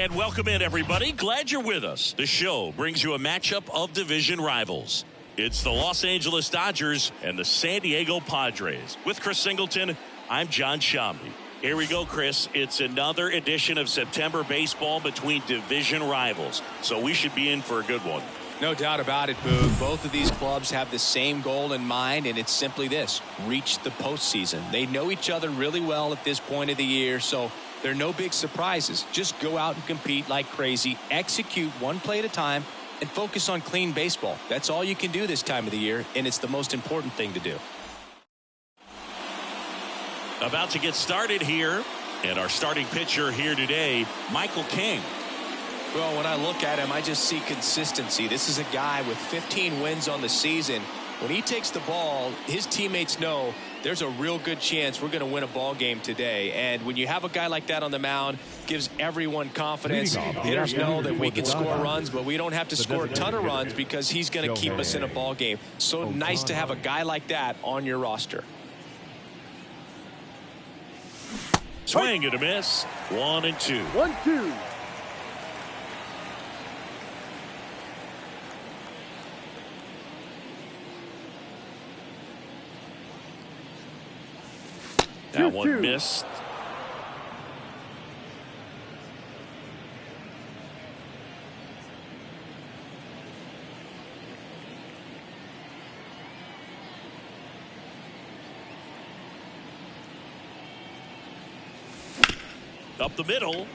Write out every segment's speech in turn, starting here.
And welcome in, everybody. Glad you're with us. The show brings you a matchup of division rivals. It's the Los Angeles Dodgers and the San Diego Padres. With Chris Singleton, I'm John Shambi. Here we go, Chris. It's another edition of September baseball between division rivals. So we should be in for a good one. No doubt about it, Boog. Both of these clubs have the same goal in mind, and it's simply this: reach the postseason. They know each other really well at this point of the year, so there are no big surprises. Just go out and compete like crazy, execute one play at a time, and focus on clean baseball. That's all you can do this time of the year, and it's the most important thing to do. About to get started here, and our starting pitcher here today, Michael King. Well, when I look at him, I just see consistency. This is a guy with 15 wins on the season. When he takes the ball, his teammates know there's a real good chance we're going to win a ball game today. And when you have a guy like that on the mound, gives everyone confidence. Hitters know that we can score runs, but we don't have to score a ton of runs because he's going to keep us in a ball game. So nice to have a guy like that on your roster. Swing and a miss. 1-2. 1-2. That one missed. Up the middle.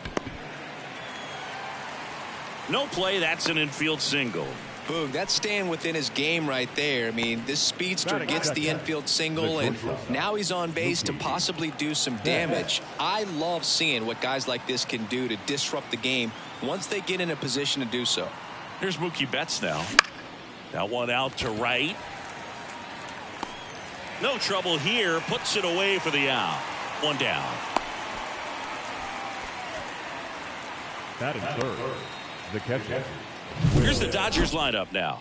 No play. That's an infield single. Boom, that's staying within his game right there. I mean, this speedster gets the infield single, and now he's on base to possibly do some damage. I love seeing what guys like this can do to disrupt the game once they get in a position to do so. Here's Mookie Betts now. That one out to right. No trouble here. Puts it away for the out. One down. That is third. The catcher. Here's the Dodgers lineup now.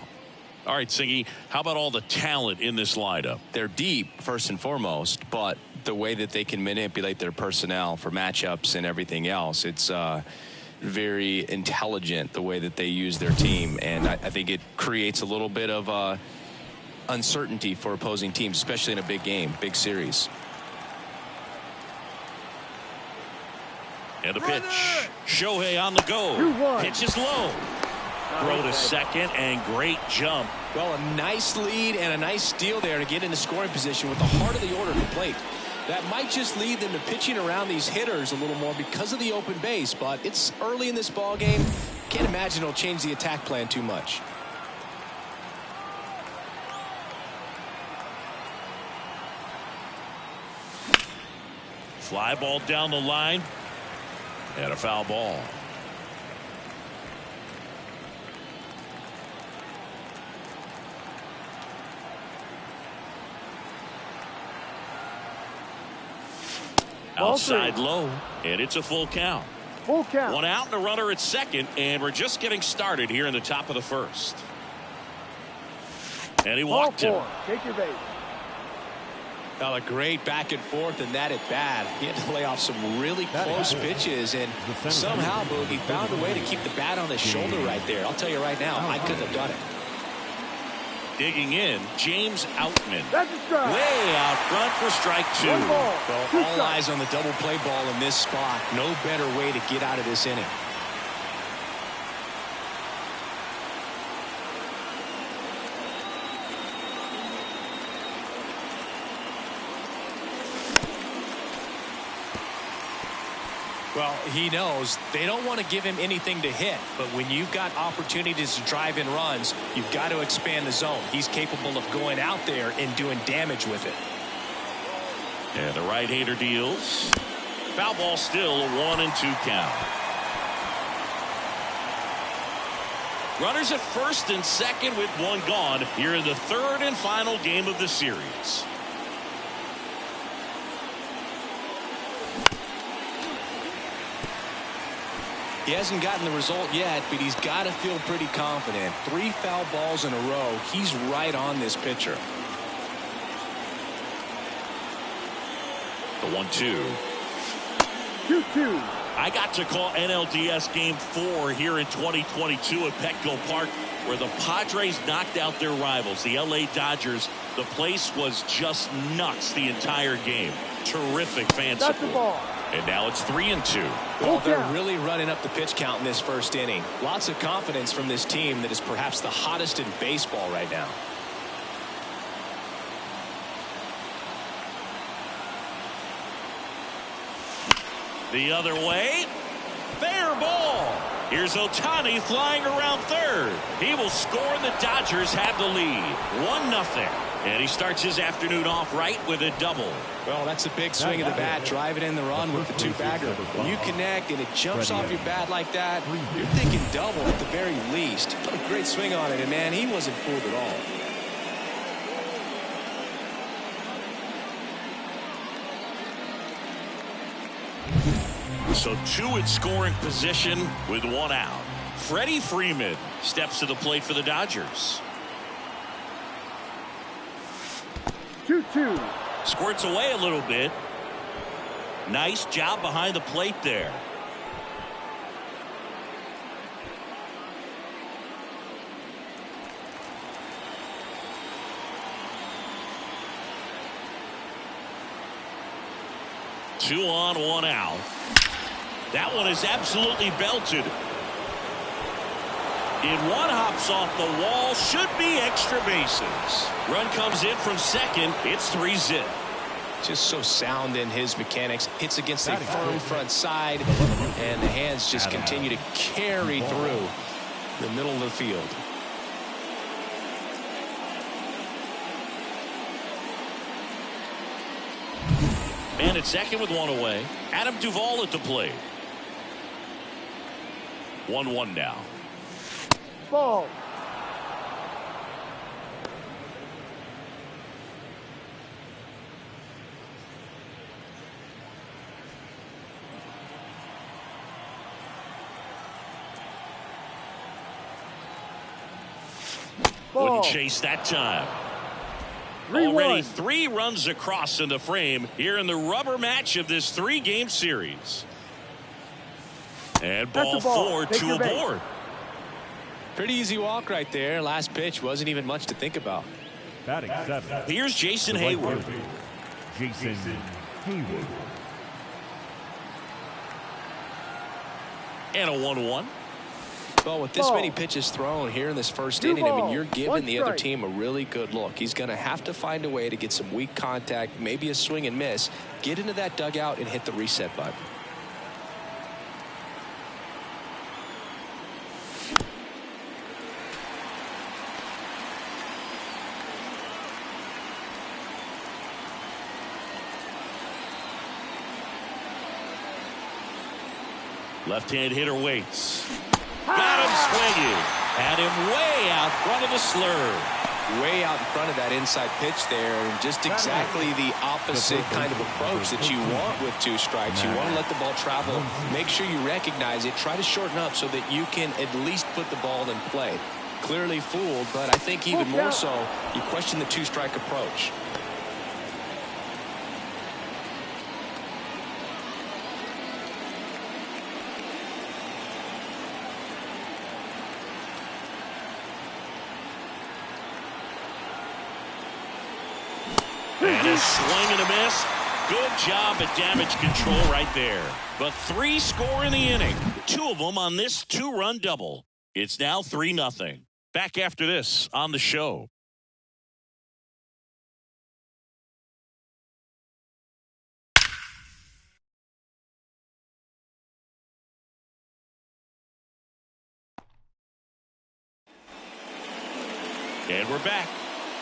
All right, Singy, how about all the talent in this lineup? They're deep, first and foremost, but the way that they can manipulate their personnel for matchups and everything else, it's very intelligent the way that they use their team. And I think it creates a little bit of uncertainty for opposing teams, especially in a big game, big series. And the pitch. Shohei on the go. Pitch is low. Throw to second, and great jump. Well, a nice lead and a nice steal there to get into scoring position with the heart of the order to plate. That might just lead them to pitching around these hitters a little more because of the open base, but it's early in this ball game. Can't imagine it'll change the attack plan too much. Fly ball down the line, and a foul ball. Outside low, and it's a full count. Full count. One out and a runner at second, and we're just getting started here in the top of the first. And he walked him. Take your base. Well, a great back and forth, and that at bat. He had to lay off some really close pitches, and somehow, Boog, he found a way to keep the bat on his shoulder right there. I'll tell you right now, I couldn't have done it. Digging in, James Outman. That's a strike. Way out front for strike two. Well, all eyes on the double play ball in this spot. No better way to get out of this inning. Well, he knows they don't want to give him anything to hit, but when you've got opportunities to drive in runs, you've got to expand the zone. He's capable of going out there and doing damage with it. And the right-hander deals. Foul ball still, a 1-2 count. Runners at first and second with one gone here in the third and final game of the series. He hasn't gotten the result yet, but he's got to feel pretty confident. 3 foul balls in a row. He's right on this pitcher. The 1-2. 2-2. I got to call NLDS Game 4 here in 2022 at Petco Park, where the Padres knocked out their rivals, the LA Dodgers. The place was just nuts the entire game. Terrific fan support. And now it's 3-2. Well, they're really running up the pitch count in this first inning. Lots of confidence from this team that is perhaps the hottest in baseball right now. The other way. Fair ball. Here's Ohtani flying around third. He will score, and the Dodgers have the lead. 1-0. And he starts his afternoon off right with a double. Well, that's a big swing of the bat, driving in the run with the two-bagger. When you connect and it jumps off your bat like that, you're thinking double at the very least. What a great swing on it, and man, he wasn't fooled at all. So 2 in scoring position with 1 out. Freddie Freeman steps to the plate for the Dodgers. 2-2. Squirts away a little bit. Nice job behind the plate there. Two on, 1 out. That one is absolutely belted. And 1 hops off the wall. Should be extra bases. Run comes in from second. It's 3-0. Just so sound in his mechanics. Hits against a firm front side, and the hands just continue to carry through the middle of the field. Man at second with 1 away. Adam Duvall at the plate. 1-1 now. Ball. Wouldn't chase that time. Already 3 runs across in the frame here in the rubber match of this 3-game series. And ball 4, 2 aboard. Pretty easy walk right there. Last pitch wasn't even much to think about. Batting 7. Here's Jason Hayward. Jason Hayward. And a 1-1. Well, with this many pitches thrown here in this first inning, I mean, you're giving the other team a really good look. He's going to have to find a way to get some weak contact, maybe a swing and miss, get into that dugout and hit the reset button. Left-hand hitter waits. Got him swinging. Had him way out front of the slurve. Way out in front of that inside pitch there, and just exactly the opposite kind of approach that you want with 2 strikes. You want to let the ball travel, make sure you recognize it, try to shorten up so that you can at least put the ball in play. Clearly fooled, but I think even more so, you question the 2-strike approach. And a swing and a miss. Good job at damage control right there. But 3 score in the inning. 2 of them on this 2-run double. It's now 3-0. Back after this on the show. And we're back.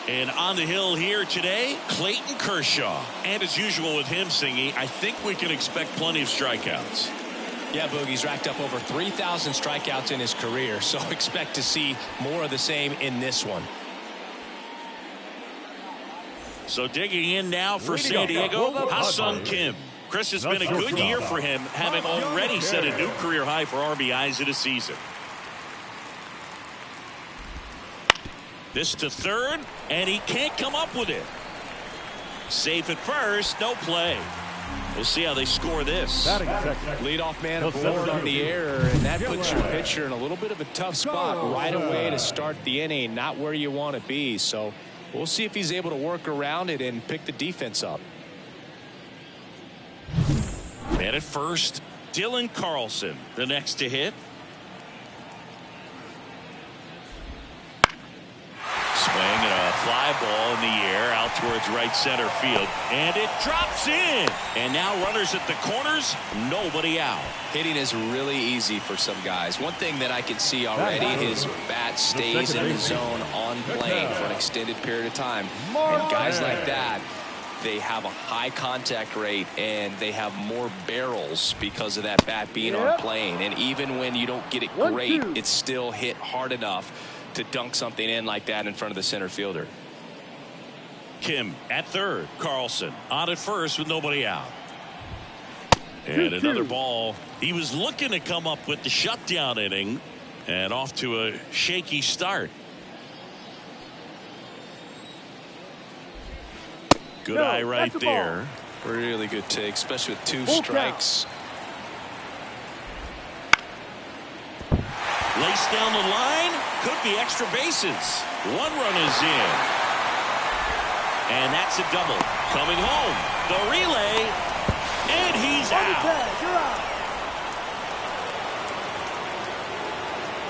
And on the hill here today, Clayton Kershaw. And as usual with him singing, I think we can expect plenty of strikeouts. Yeah, Boogie's racked up over 3,000 strikeouts in his career, so expect to see more of the same in this one. So digging in now for San Diego, Ha-Seong Kim. Chris, has been a good year for him, having already set a new career high for RBIs in a season. This to third, and he can't come up with it. Safe at first, no play. We'll see how they score this. Batting second. Leadoff man aboard on the error, and that puts your pitcher in a little bit of a tough spot right away to start the inning, not where you want to be. So we'll see if he's able to work around it and pick the defense up. Man at first, Dylan Carlson, the next to hit. Swing and a fly ball in the air out towards right center field. And it drops in. And now runners at the corners, nobody out. Hitting is really easy for some guys. One thing that I can see already, his bat stays in the zone on plane for an extended period of time. And guys like that, they have a high contact rate and they have more barrels because of that bat being on plane. And even when you don't get it great, it's still hit hard enough to dunk something in like that in front of the center fielder. Kim at third. Carlson on at first with nobody out. And another ball. He was looking to come up with the shutdown inning and off to a shaky start. Good eye right there. Really good take, especially with 2 strikes. Laced down the line. Could be extra bases. 1 run is in. And that's a double. Coming home. The relay. And he's out.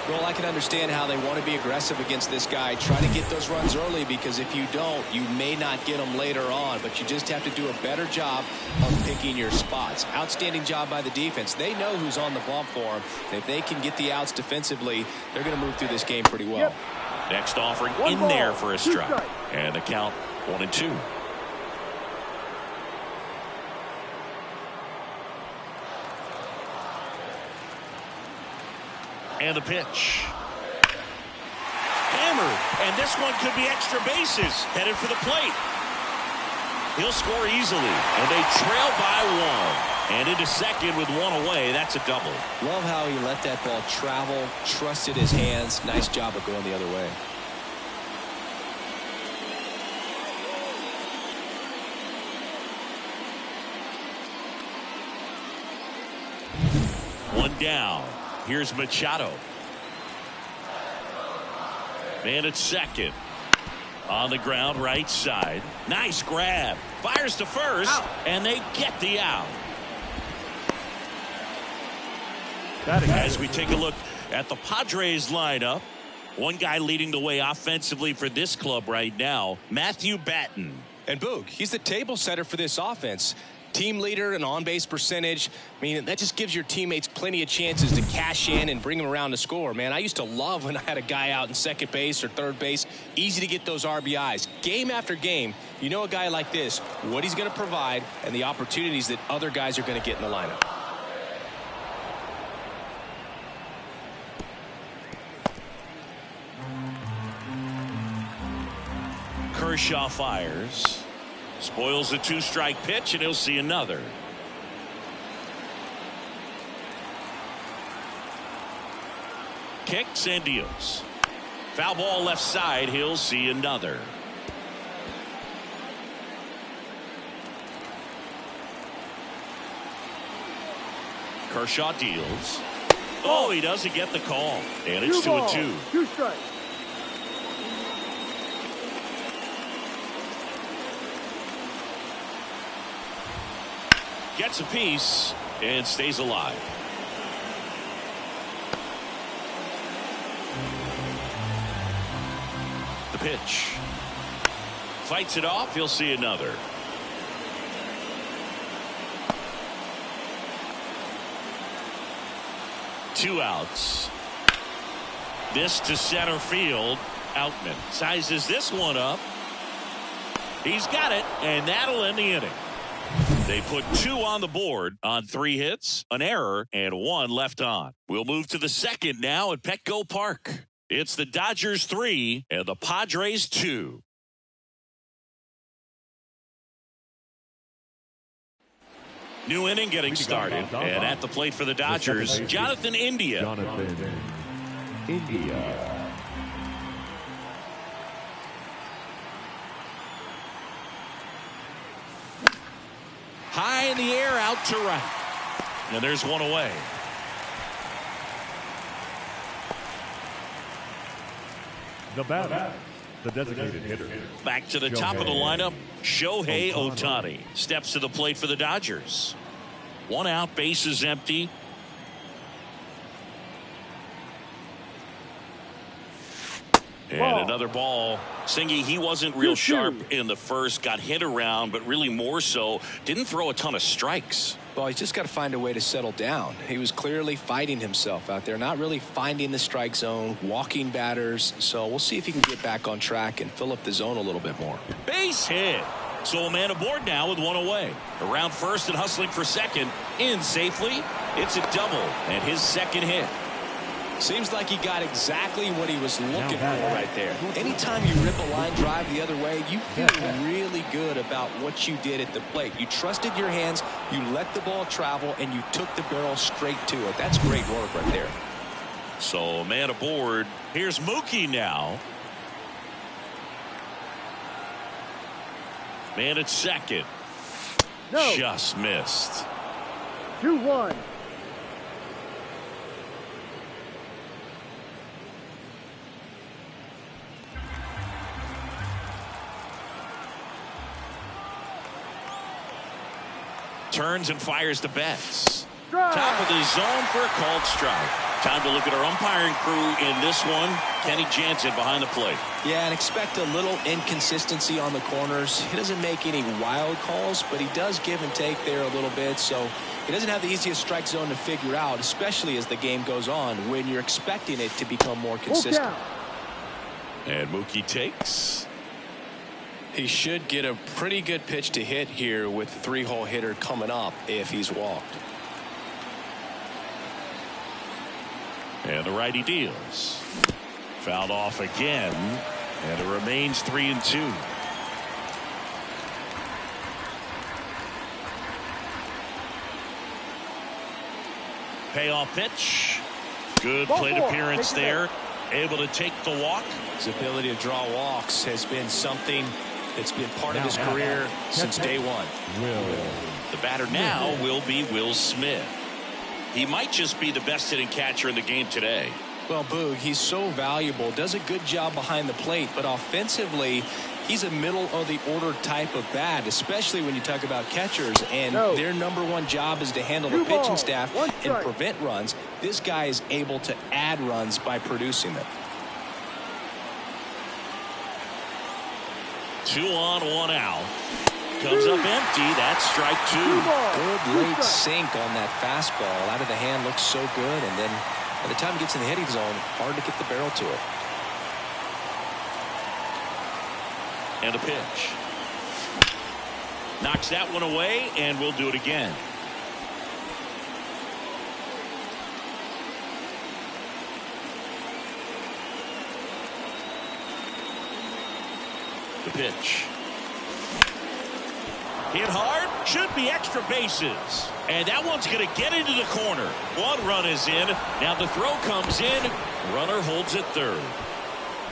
Well, I can understand how they want to be aggressive against this guy. Try to get those runs early, because if you don't, you may not get them later on. But you just have to do a better job of picking your spots. Outstanding job by the defense. They know who's on the bump for them. And if they can get the outs defensively, they're going to move through this game pretty well. Next offering in there for a strike. And the count 1-2. And the pitch. Hammered. And this one could be extra bases. Headed for the plate. He'll score easily. And they trail by 1. And into second with 1 away. That's a double. Love how he let that ball travel. Trusted his hands. Nice job of going the other way. One down. Here's Machado. Man at second. On the ground, right side. Nice grab. Fires to first. And they get the out. As we take a look at the Padres lineup, one guy leading the way offensively for this club right now, Matthew Batten. And Boog, he's the table setter for this offense. Team leader and on-base percentage. I mean, that just gives your teammates plenty of chances to cash in and bring them around to score. Man, I used to love when I had a guy out in second base or third base. Easy to get those RBIs. Game after game, you know a guy like this, what he's going to provide and the opportunities that other guys are going to get in the lineup. Kershaw fires. Spoils the 2-strike pitch, and he'll see another. Kicks and deals. Foul ball left side. He'll see another. Kershaw deals. Oh, he doesn't get the call. And it's 2-2. 2 strikes. Gets a piece and stays alive. The pitch. Fights it off. He'll see another. Two outs. This to center field. Outman sizes this one up. He's got it, and that'll end the inning. They put 2 on the board on 3 hits, an error, and 1 left on. We'll move to the second now at Petco Park. It's the Dodgers 3 and the Padres 2. New inning getting started. And at the plate for the Dodgers, Jonathan India. High high in the air, out to right. And there's one away. The batter, the designated hitter. Back to the top of the lineup, Shohei Ohtani steps to the plate for the Dodgers. One out, bases empty. And another ball. Singy, he wasn't real sharp in the first, got hit around, but really more so, didn't throw a ton of strikes. Well, he's just got to find a way to settle down. He was clearly fighting himself out there, not really finding the strike zone, walking batters. So we'll see if he can get back on track and fill up the zone a little bit more. Base hit. So a man aboard now with one away. Around first and hustling for second. In safely. It's a double and his second hit. Seems like he got exactly what he was looking for right there. Anytime you rip a line drive the other way, you feel really good about what you did at the plate. You trusted your hands, you let the ball travel, and you took the barrel straight to it. That's great work right there. So a man aboard. Here's Mookie now. Man at second. No. Just missed. 2-1. Turns and fires the Betts. Top of the zone for a called strike. Time to look at our umpiring crew in this one. Kenny Jansen behind the plate. Yeah, and expect a little inconsistency on the corners. He doesn't make any wild calls, but he does give and take there a little bit. So he doesn't have the easiest strike zone to figure out, especially as the game goes on, when you're expecting it to become more consistent. And Mookie takes. He should get a pretty good pitch to hit here with the three-hole hitter coming up if he's walked. And the righty deals. Fouled off again. And it remains 3-2. Payoff pitch. Good plate appearance there. Able to take the walk. His ability to draw walks has been something that's been part of his career since day one. The batter now will be Will Smith. He might just be the best hitting catcher in the game today. Well, Boog, he's so valuable, does a good job behind the plate, but offensively, he's a middle of the order type of bat, especially when you talk about catchers, and their number one job is to handle the pitching staff and prevent runs. This guy is able to add runs by producing them. 2 on, 1 out. Comes up empty. That's strike 2. Good late sink on that fastball. Out of the hand, looks so good, and then by the time he gets in the hitting zone, hard to get the barrel to it. And a pitch. Knocks that one away, and we'll do it again. The pitch. Hit hard. Should be extra bases. And that one's going to get into the corner. One run is in. Now the throw comes in. Runner holds at third.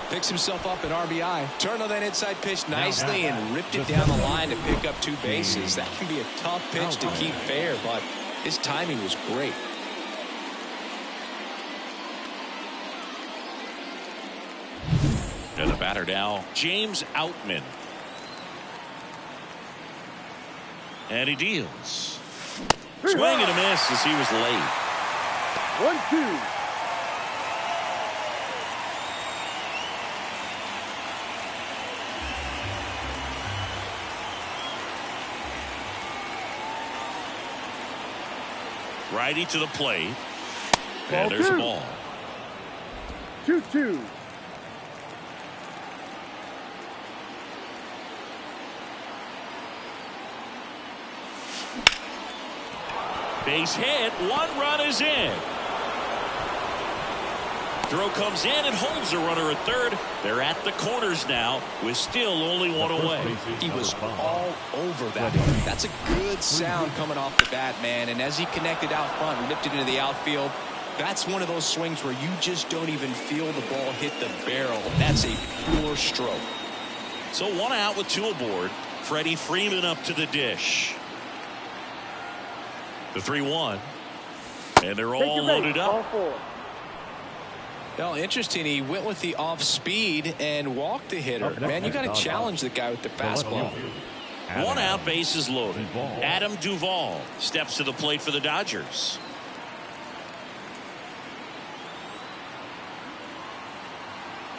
Picks himself up an RBI. Turned on that inside pitch nicely and ripped it down the line to pick up 2 bases. That can be a tough pitch to keep fair, but his timing was great. And the batter now, James Outman. And he deals. Swing and a miss as he was late. 1-2. Righty to the plate. And there's a ball. 2-2. Base hit. 1 run is in. Throw comes in and holds the runner at third. They're at the corners now with still only 1 away. He was all over that. That's a good sound coming off the bat, man. And as he connected out front and lifted into the outfield, that's one of those swings where you just don't even feel the ball hit the barrel. That's a pure stroke. So 1 out with 2 aboard. Freddie Freeman up to the dish. The 3-1. And they're all loaded up. Well, interesting. He went with the off speed and walked the hitter. Man, you got to challenge the guy with the fastball. One out, bases loaded. Adam Duvall steps to the plate for the Dodgers.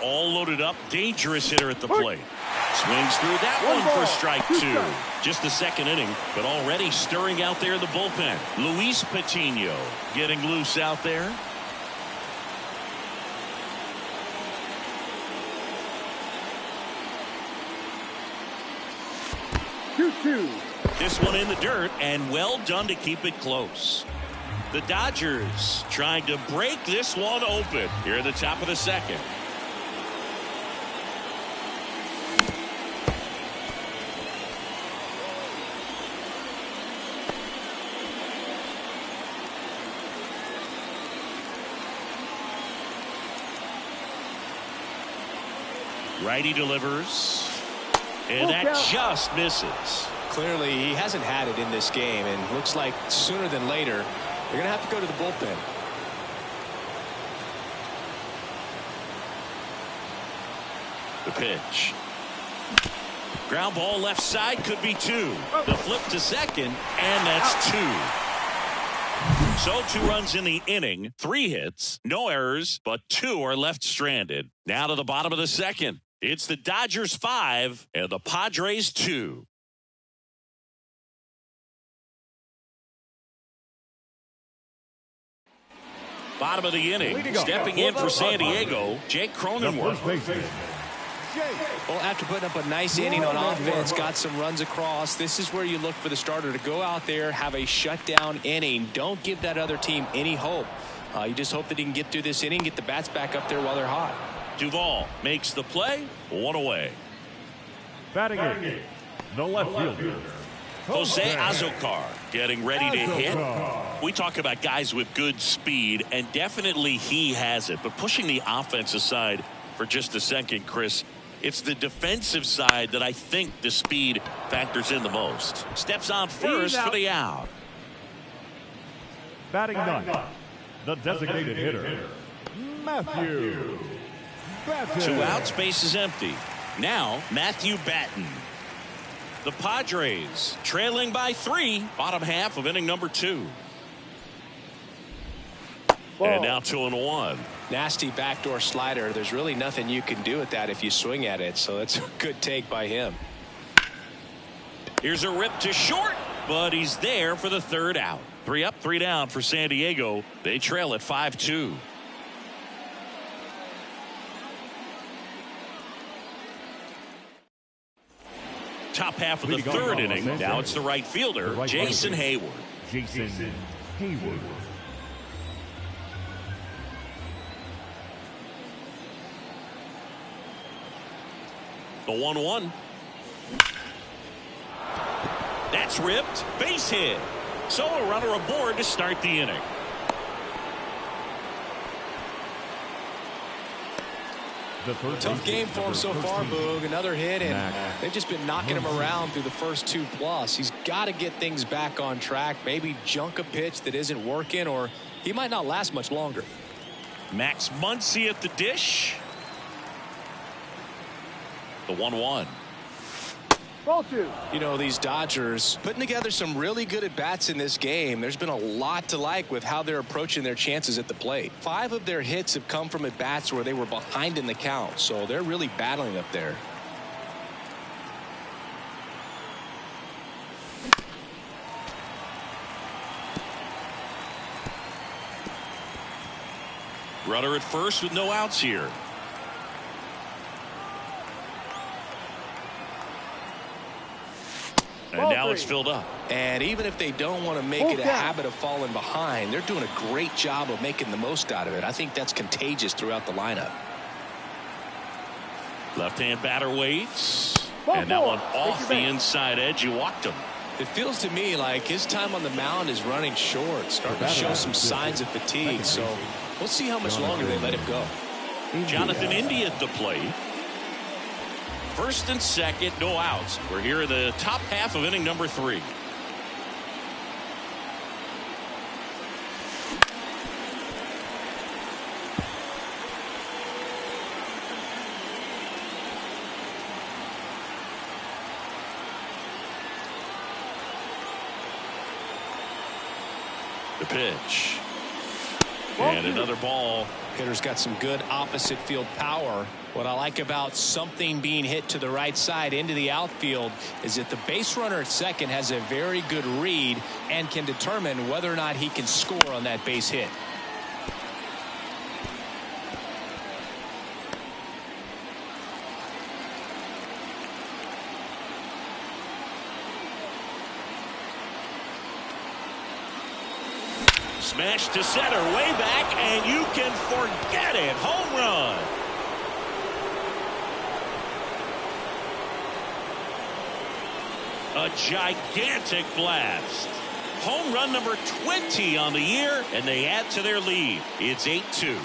All loaded up. Dangerous hitter at the plate. Swings through that one for strike 2. Just the second inning, but already stirring out there in the bullpen. Luis Patino getting loose out there. This one in the dirt, and well done to keep it close. The Dodgers trying to break this one open here at the top of the second. Righty delivers, and that just misses. Clearly, he hasn't had it in this game, and looks like sooner than later, they're going to have to go to the bullpen. The pitch. Ground ball left side, could be 2. The flip to second, and that's 2. So 2 runs in the inning, 3 hits, no errors, but 2 are left stranded. Now to the bottom of the second. It's the Dodgers 5 and the Padres 2. Bottom of the inning, stepping in for San Diego, Jake Cronenworth. Well, after putting up a nice inning on offense, got some runs across, this is where you look for the starter to go out there, have a shutdown inning. Don't give that other team any hope. You just hope that he can get through this inning, get the bats back up there while they're hot. Duvall makes the play, 1 away. Batting in, the left fielder, Jose Azocar getting ready to hit. We talk about guys with good speed, and definitely he has it. But pushing the offense aside for just a second, Chris, it's the defensive side that I think the speed factors in the most. Steps on first for the out. Batting ninth, the designated hitter, Matthew Batten. 2 outs, base is empty. Now Matthew Batten. The Padres trailing by 3, bottom half of inning number 2. And now 2-1. Nasty backdoor slider. There's really nothing you can do with that if you swing at it. So that's a good take by him. Here's a rip to short, but he's there for the 3rd out. 3 up, 3 down for San Diego. They trail at 5-2. Top half of the 3rd inning. Now it's the right fielder, Jason Hayward. Jason Hayward. The 1-1. That's ripped. Base hit. So a runner aboard to start the inning. Tough game for him so far, Boog. Another hit, and they've just been knocking him around through the first 2+. He's got to get things back on track. Maybe junk a pitch that isn't working, or he might not last much longer. Max Muncy at the dish. The 1-1. Ball 2. You know, these Dodgers putting together some really good at-bats in this game. There's been a lot to like with how they're approaching their chances at the plate. 5 of their hits have come from at-bats where they were behind in the count, so they're really battling up there. Runner at first with no outs here. And now it's filled up. And even if they don't want to make it a habit of falling behind, they're doing a great job of making the most out of it. I think that's contagious throughout the lineup. Left-hand batter waits. And that one off the inside edge. He walked him. It feels to me like his time on the mound is running short, starting to show some signs of fatigue. So we'll see how much longer they let him go. Jonathan India at the plate. First and second, no outs. We're here in the top half of inning number 3. The pitch. And another ball. Hitter's got some good opposite field power. What I like about something being hit to the right side into the outfield is that the base runner at second has a very good read and can determine whether or not he can score on that base hit. Smash to center, way back, and you can forget it. Home run. A gigantic blast. Home run number 20 on the year, and they add to their lead. It's 8-2.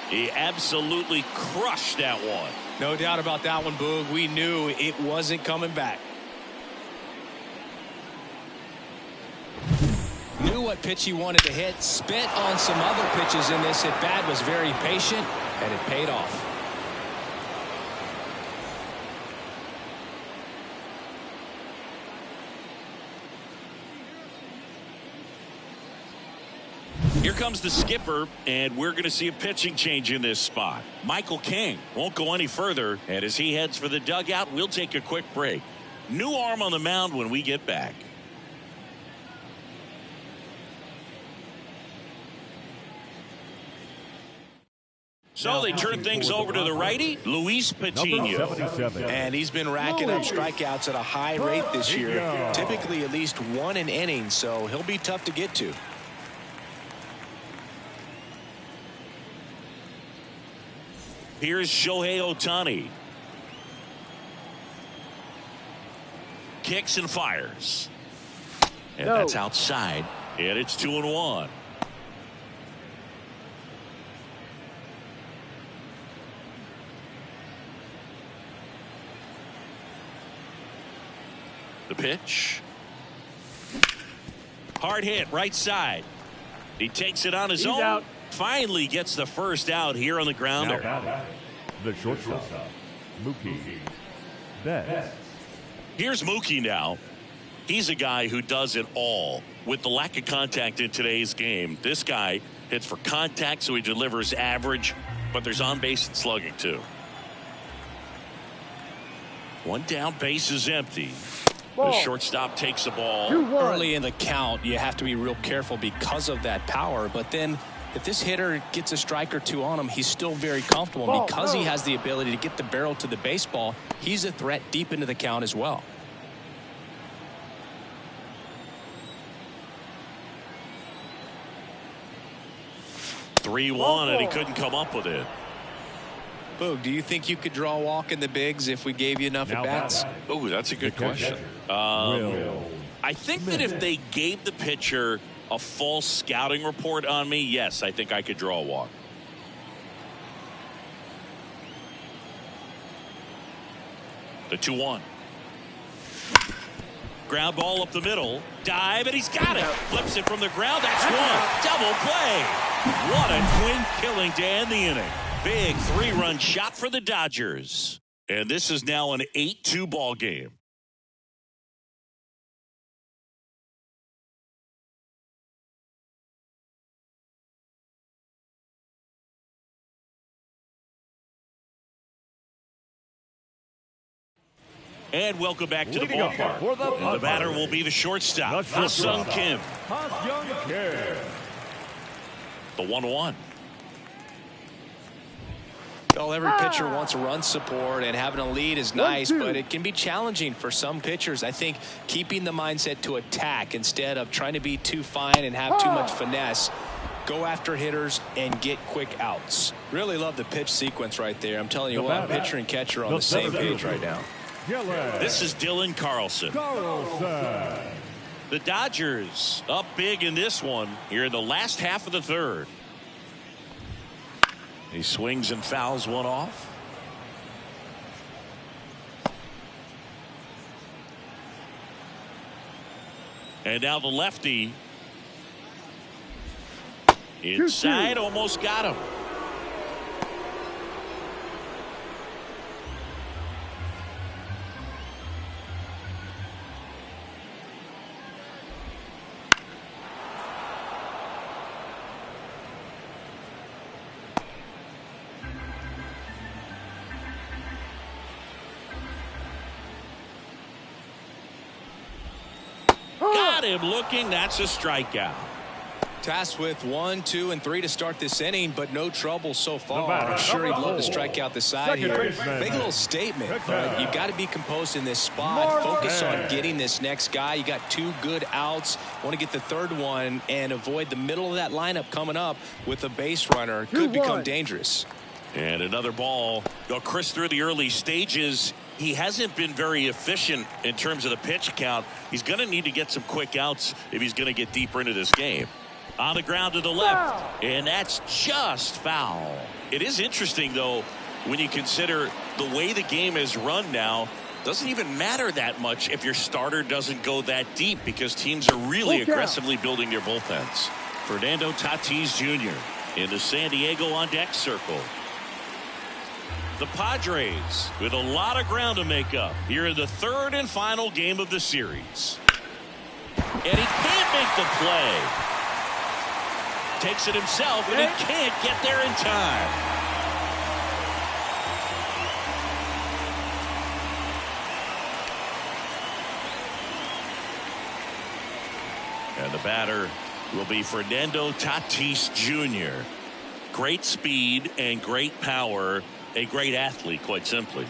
He absolutely crushed that one. No doubt about that one, Boog. We knew it wasn't coming back. Knew what pitch he wanted to hit. Spent on some other pitches in this at bat. Was very patient, and it paid off. Here comes the skipper, and we're going to see a pitching change in this spot. Michael King won't go any further, and as he heads for the dugout, we'll take a quick break. New arm on the mound when we get back. So they turn things over to the righty, Luis Patino. And he's been racking up strikeouts at a high rate this year. Typically at least one an inning, so he'll be tough to get to. Here's Shohei Ohtani. Kicks and fires. And that's outside. And it's 2-1. The pitch. Hard hit, right side. He takes it on his own. Out. Finally gets the first out here on the grounder. The shortstop, Mookie Betts. Here's Mookie now. He's a guy who does it all. With the lack of contact in today's game, this guy hits for contact, so he delivers average, but there's on-base and slugging too. One down, base is empty. The shortstop takes the ball. Early in the count, you have to be real careful because of that power. But then if this hitter gets a strike or two on him, he's still very comfortable. Because he has the ability to get the barrel to the baseball, he's a threat deep into the count as well. (3-1), and he couldn't come up with it. Boog, do you think you could draw a walk in the bigs if we gave you enough at bats? Oh, that's a good question. I think that if they gave the pitcher a full scouting report on me, yes, I think I could draw a walk. The 2-1. Ground ball up the middle. Dive, and he's got it. Flips it from the ground. That's one. Double play. What a twin killing to end the inning. Big 3-run shot for the Dodgers. And this is now an 8-2 ball game. And welcome back to the ballpark. And the batter will be the shortstop, Ha-Sung Kim. The 1-1. Well, every pitcher wants run support, and having a lead is nice, but it can be challenging for some pitchers. I think keeping the mindset to attack instead of trying to be too fine and have too much finesse. Go after hitters and get quick outs. Really love the pitch sequence right there. I'm telling you what, pitcher and catcher on the same page right now. This is Dylan Carlson. The Dodgers up big in this one here in the last half of the third. He swings and fouls one off. And now the lefty. Inside, almost got him. got him looking. That's a strikeout. Tasked with 1, 2, and 3 to start this inning, but no trouble so far. I'm sure he'd love to strike out the side here. Make a little statement, but you've got to be composed in this spot. Focus on getting this next guy. You got 2 good outs. Want to get the third one and avoid the middle of that lineup coming up with a base runner. Could become dangerous. And another ball. Chris, through the early stages, he hasn't been very efficient in terms of the pitch count. He's going to need to get some quick outs if he's going to get deeper into this game. On the ground to the left, and that's just foul. It is interesting, though, when you consider the way the game is run now. Doesn't even matter that much if your starter doesn't go that deep, because teams are really aggressively building their bullpens. Fernando Tatis Jr. in the San Diego on deck circle. The Padres with a lot of ground to make up here in the third and final game of the series. And he can't make the play. Takes it himself, and he can't get there in time. And the batter will be Fernando Tatis Jr. Great speed and great power. A great athlete, quite simply.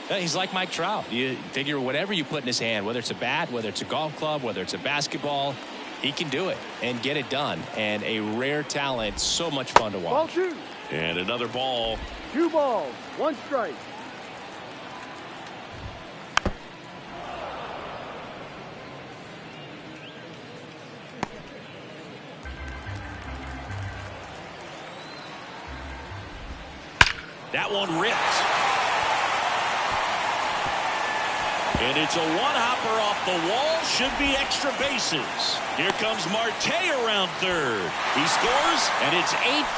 He's like Mike Trout. You figure whatever you put in his hand, whether it's a bat, whether it's a golf club, whether it's a basketball, he can do it and get it done. And a rare talent, so much fun to watch. Ball 2. And another ball. 2 balls, 1 strike. That one ripped. And it's a one-hopper off the wall. Should be extra bases. Here comes Marte around third. He scores, and it's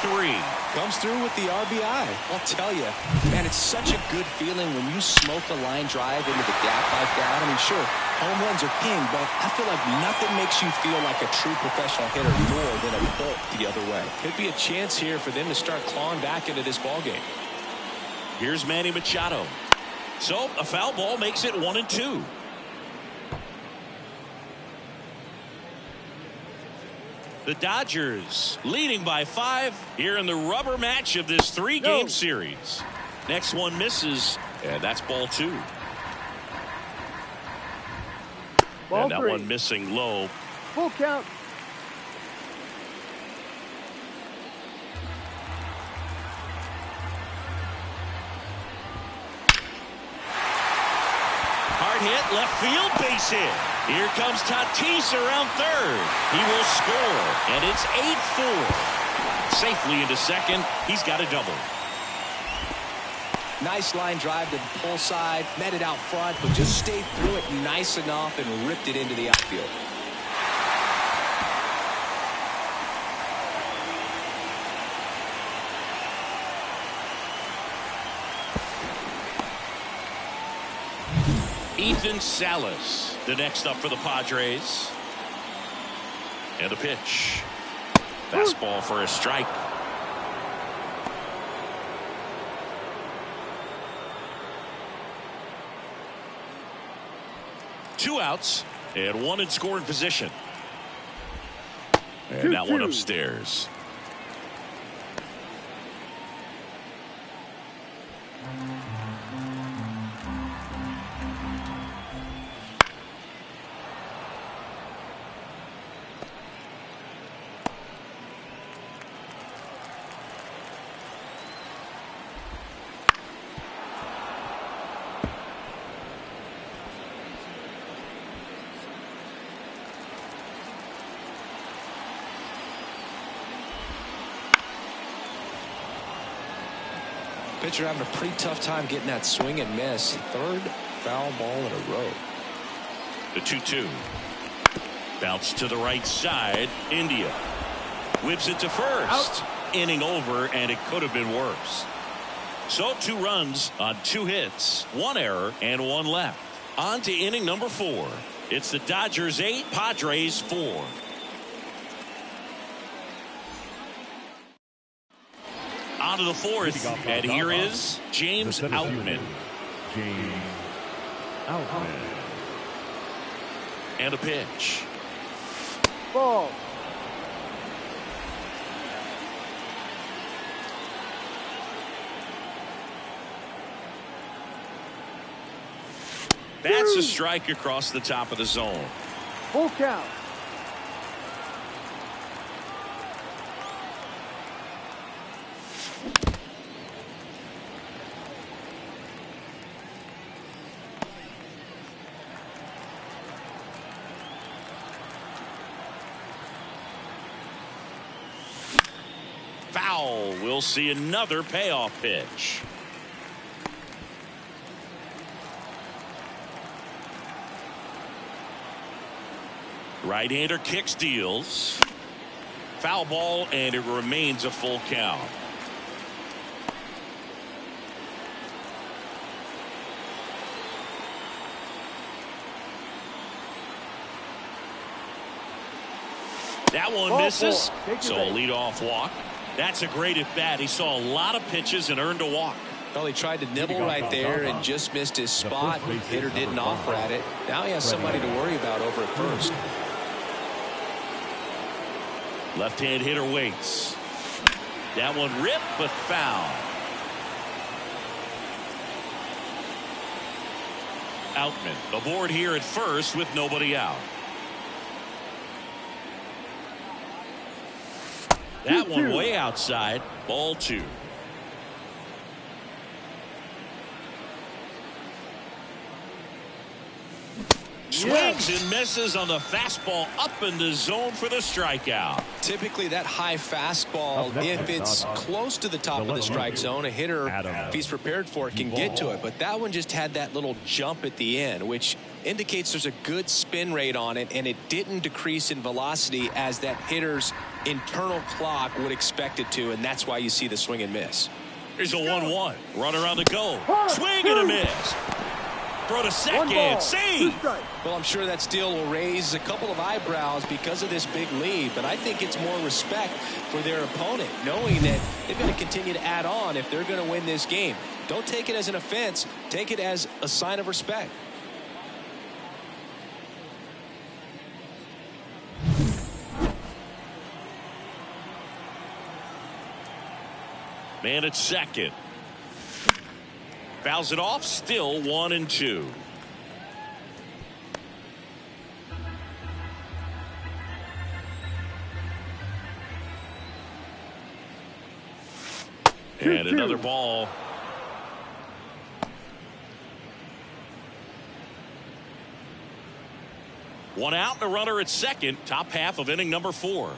8-3. Comes through with the RBI. I'll tell you, man, it's such a good feeling when you smoke a line drive into the gap like that. I mean, sure, home runs are king, but I feel like nothing makes you feel like a true professional hitter more than a bolt the other way. Could be a chance here for them to start clawing back into this ballgame. Here's Manny Machado. So a foul ball makes it 1-2. The Dodgers leading by 5 here in the rubber match of this 3-game series. Next one misses, and that's ball 2. And that 3. one missing low. Full count. Hard hit, left field, base hit. Here comes Tatis around third. He will score, and it's 8-4. Safely into second. He's got a double. Nice line drive to the pull side, met it out front, but just stayed through it nice enough and ripped it into the outfield. Ethan Salas, the next up for the Padres. And a pitch. Fastball for a strike. Two outs and one in scoring position. And that one upstairs. Pitcher having a pretty tough time getting that swing and miss. Third foul ball in a row. The 2-2. Bounce to the right side. India whips it to first. Inning over, and it could have been worse. So 2 runs on 2 hits, 1 error, and 1 left. On to inning number 4. It's the Dodgers 8, Padres 4. On to the 4th, and here is James Outman. James Outman. And a pitch. Ball. That's a strike across the top of the zone. Full count. Foul. We'll see another payoff pitch. Right-hander kicks, deals. Foul ball, and it remains a full count. That one misses, so a leadoff walk. That's a great at bat. He saw a lot of pitches and earned a walk. Well, he tried to nibble right there and just missed his spot. Hitter didn't offer at it. Now he has somebody to worry about over at first. Left-hand hitter waits. That one ripped, but foul. Outman aboard here at first with nobody out. That one way outside. Ball 2. Swings and misses on the fastball up in the zone for the strikeout. Typically that high fastball, if it's close to the top of the strike zone, a hitter, if he's prepared for it, can get to it. But that one just had that little jump at the end, which indicates there's a good spin rate on it, and it didn't decrease in velocity as that hitter's internal clock would expect it to, and that's why you see the swing and miss. Here's a 1-1. Runner on the go. Swing and a miss. Throw to second. Save. Well, I'm sure that steal will raise a couple of eyebrows because of this big lead, but I think it's more respect for their opponent, knowing that they're going to continue to add on if they're going to win this game. Don't take it as an offense. Take it as a sign of respect. Man at second. Fouls it off. Still 1-2. And another ball. One out and a runner at second. Top half of inning number 4.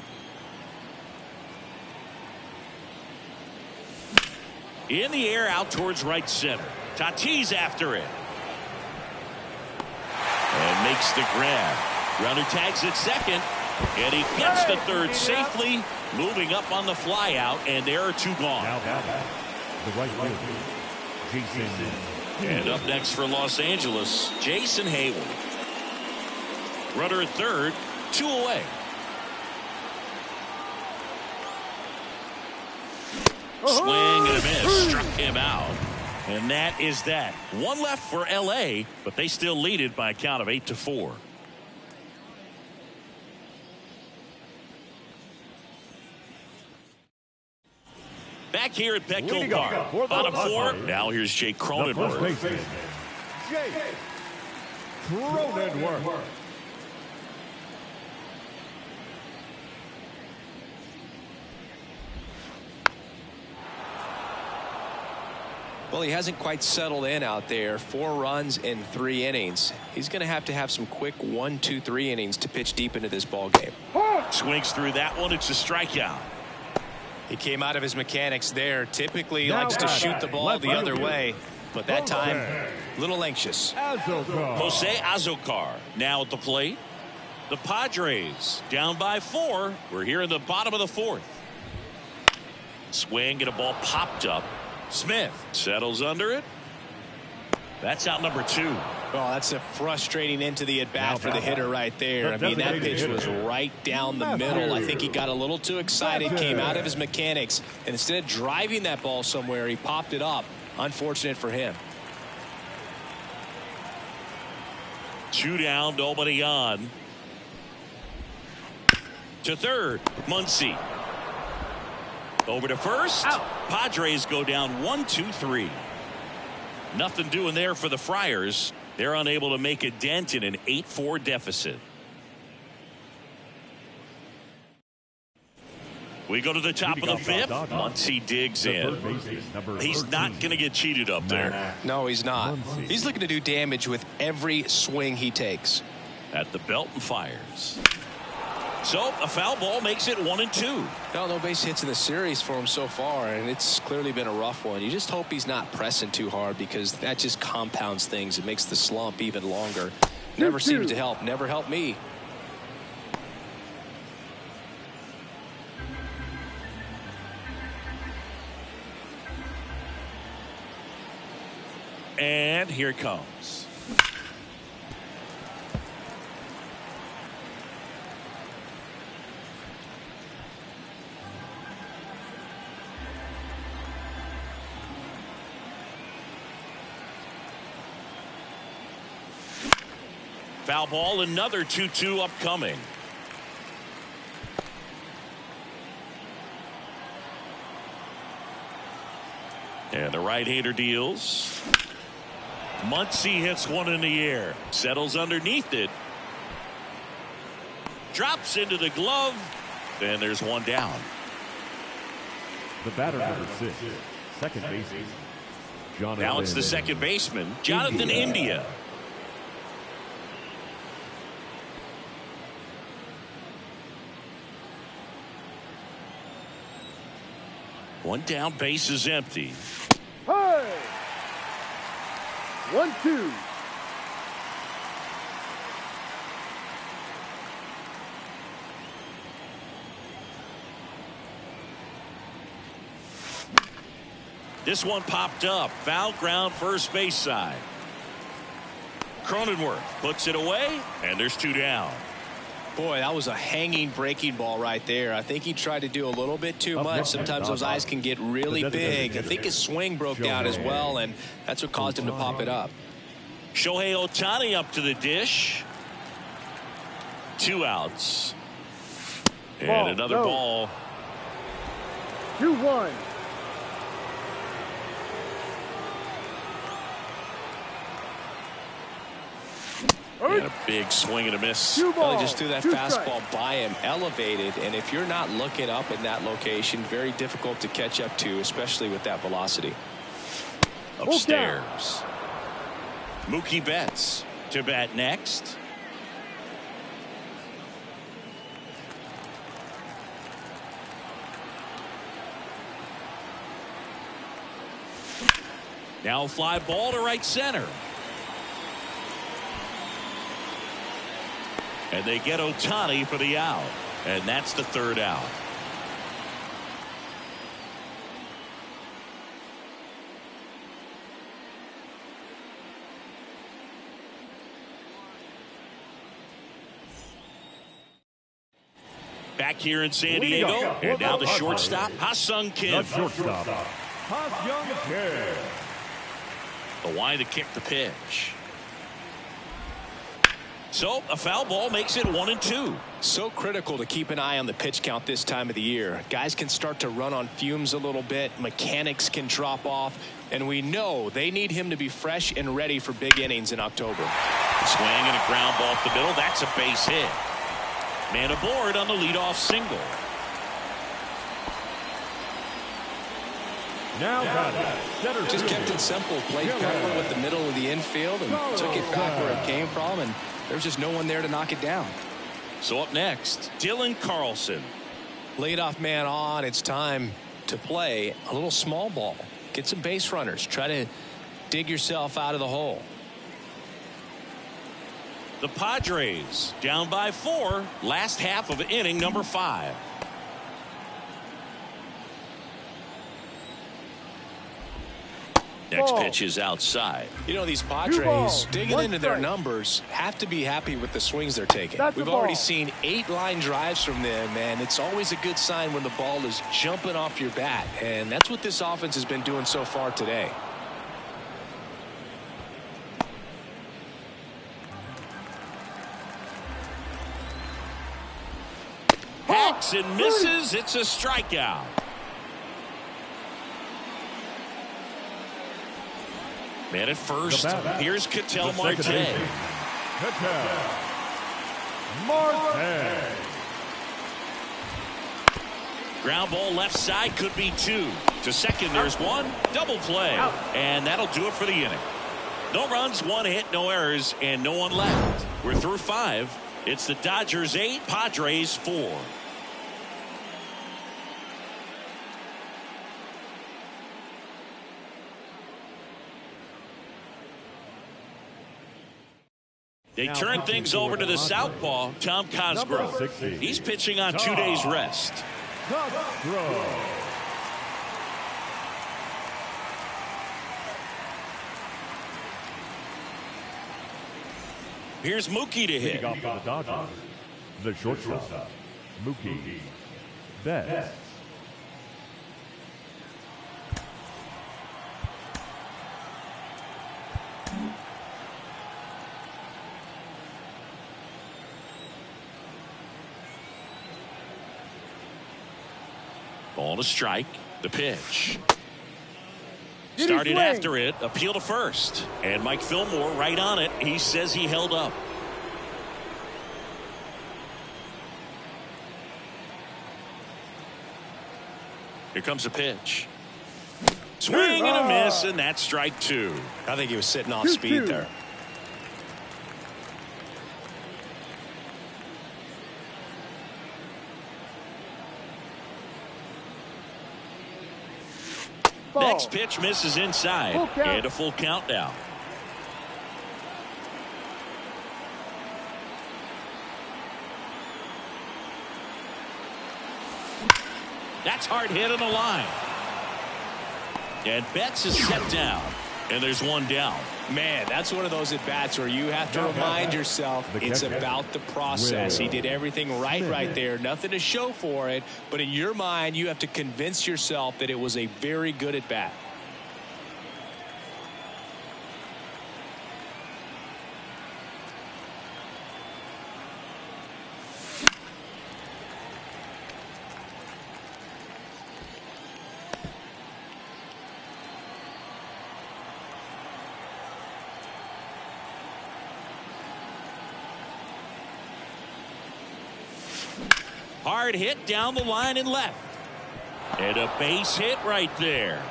In the air out towards right center. Tatis after it. And makes the grab. Runner tags at second. And he gets to third safely. Moving up on the fly out. And there are 2 gone. Now the right fielder, Jason. And up next for Los Angeles, Jason Hayward. Runner at third. 2 away. Swing and a miss. Struck him out. And that is that. One left for L.A., but they still lead it by a count of 8-4. Back here at Petco Park. Bottom 4. Now here's Jake Cronenworth. Jake Cronenworth. Well, he hasn't quite settled in out there. 4 runs in 3 innings. He's going to have some quick 1, 2, 3 innings to pitch deep into this ball game. Swings through that one. It's a strikeout. He came out of his mechanics there. Typically he likes to shoot the ball the other way, but that time a little anxious. Jose Azocar now at the plate. The Padres down by 4. We're here in the bottom of the 4th. Swing and a ball popped up. Smith settles under it. That's out number 2. Oh, that's a frustrating end to the at-bat for the hitter right there. I mean, that pitch was right down the middle. I think he got a little too excited, came out of his mechanics, and instead of driving that ball somewhere, he popped it up. Unfortunate for him. 2 down, nobody on. To third, Muncy. Over to first. Out. Padres go down 1-2-3. Nothing doing there for the Friars. They're unable to make a dent in an 8-4 deficit. We go to the top of the 5th. Muncy digs in. He's not going to get cheated up there. No, he's not. He's looking to do damage with every swing he takes. At the belt and fires. So a foul ball makes it 1-2. No base hits in the series for him so far, and it's clearly been a rough one. You just hope he's not pressing too hard, because that just compounds things. It makes the slump even longer. Never seems to help. Never helped me. And here it comes. Foul ball, another 2-2 upcoming. And the right-hander deals. Muncy hits one in the air. Settles underneath it. Drops into the glove. And there's one down. The batter, number 6, second baseman, Jonathan. Now it's the second baseman, Jonathan India. One down, base is empty. Hey! 1-2. This one popped up. Foul ground, first base side. Cronenworth puts it away, and there's 2 down. Boy, that was a hanging breaking ball right there. I think he tried to do a little bit too much. Sometimes those eyes can get really big. I think his swing broke down as well, and that's what caused him to pop it up. Shohei Ohtani up to the dish. 2 outs. And another ball. 2-1. And a big swing and a miss. Well, he just threw that fastball by him, elevated, and if you're not looking up in that location, very difficult to catch up to, especially with that velocity. Upstairs. Mookie Betts to bat next. Now fly ball to right center. And they get Ohtani for the out. And that's the 3rd out. Back here in San Diego. And now the shortstop, Ha-Sung Kim. The shortstop, Ha-Sung Kim. The why to kick the pitch. So a foul ball makes it 1-2. So critical to keep an eye on the pitch count this time of the year. Guys can start to run on fumes a little bit. Mechanics can drop off. And we know they need him to be fresh and ready for big innings in October. Swing and a ground ball up the middle. That's a base hit. Man aboard on the leadoff single. Now just kept it simple. Played Pepper with the middle of the infield and took it back where it came from, and there's just no one there to knock it down. So up next, Dylan Carlson. Leadoff man on. It's time to play a little small ball. Get some base runners. Try to dig yourself out of the hole. The Padres down by 4. Last half of inning number 5. Next pitch is outside. You know, these Padres digging into their numbers have to be happy with the swings they're taking. We've already seen 8 line drives from them, and it's always a good sign when the ball is jumping off your bat, and that's what this offense has been doing so far today. Hacks and misses. It's a strikeout. Man at first. Here's Ketel Marte. Ground ball left side, could be 2. To second, there's 1. Double play. And that'll do it for the inning. No runs, 1 hit, no errors, and no one left. We're through 5. It's the Dodgers 8, Padres 4. They turn things over to the southpaw, Tom Cosgrove. He's pitching on 2 days rest. Here's Mookie to hit. The shortstop, Mookie Betts. Ball to strike. The pitch. Started after it. Appeal to first. And Mike Fillmore right on it. He says he held up. Here comes a pitch. Swing and a miss, and that's strike 2. I think he was sitting off speed there. Next pitch misses inside, and a full count now. That's hard hit on the line. And Betts is set down, and there's 1 down. Man, that's one of those at-bats where you have to remind yourself it's about the process. He did everything right there. Nothing to show for it, but in your mind, you have to convince yourself that it was a very good at-bat. Hard hit down the line and left. And a base hit right there.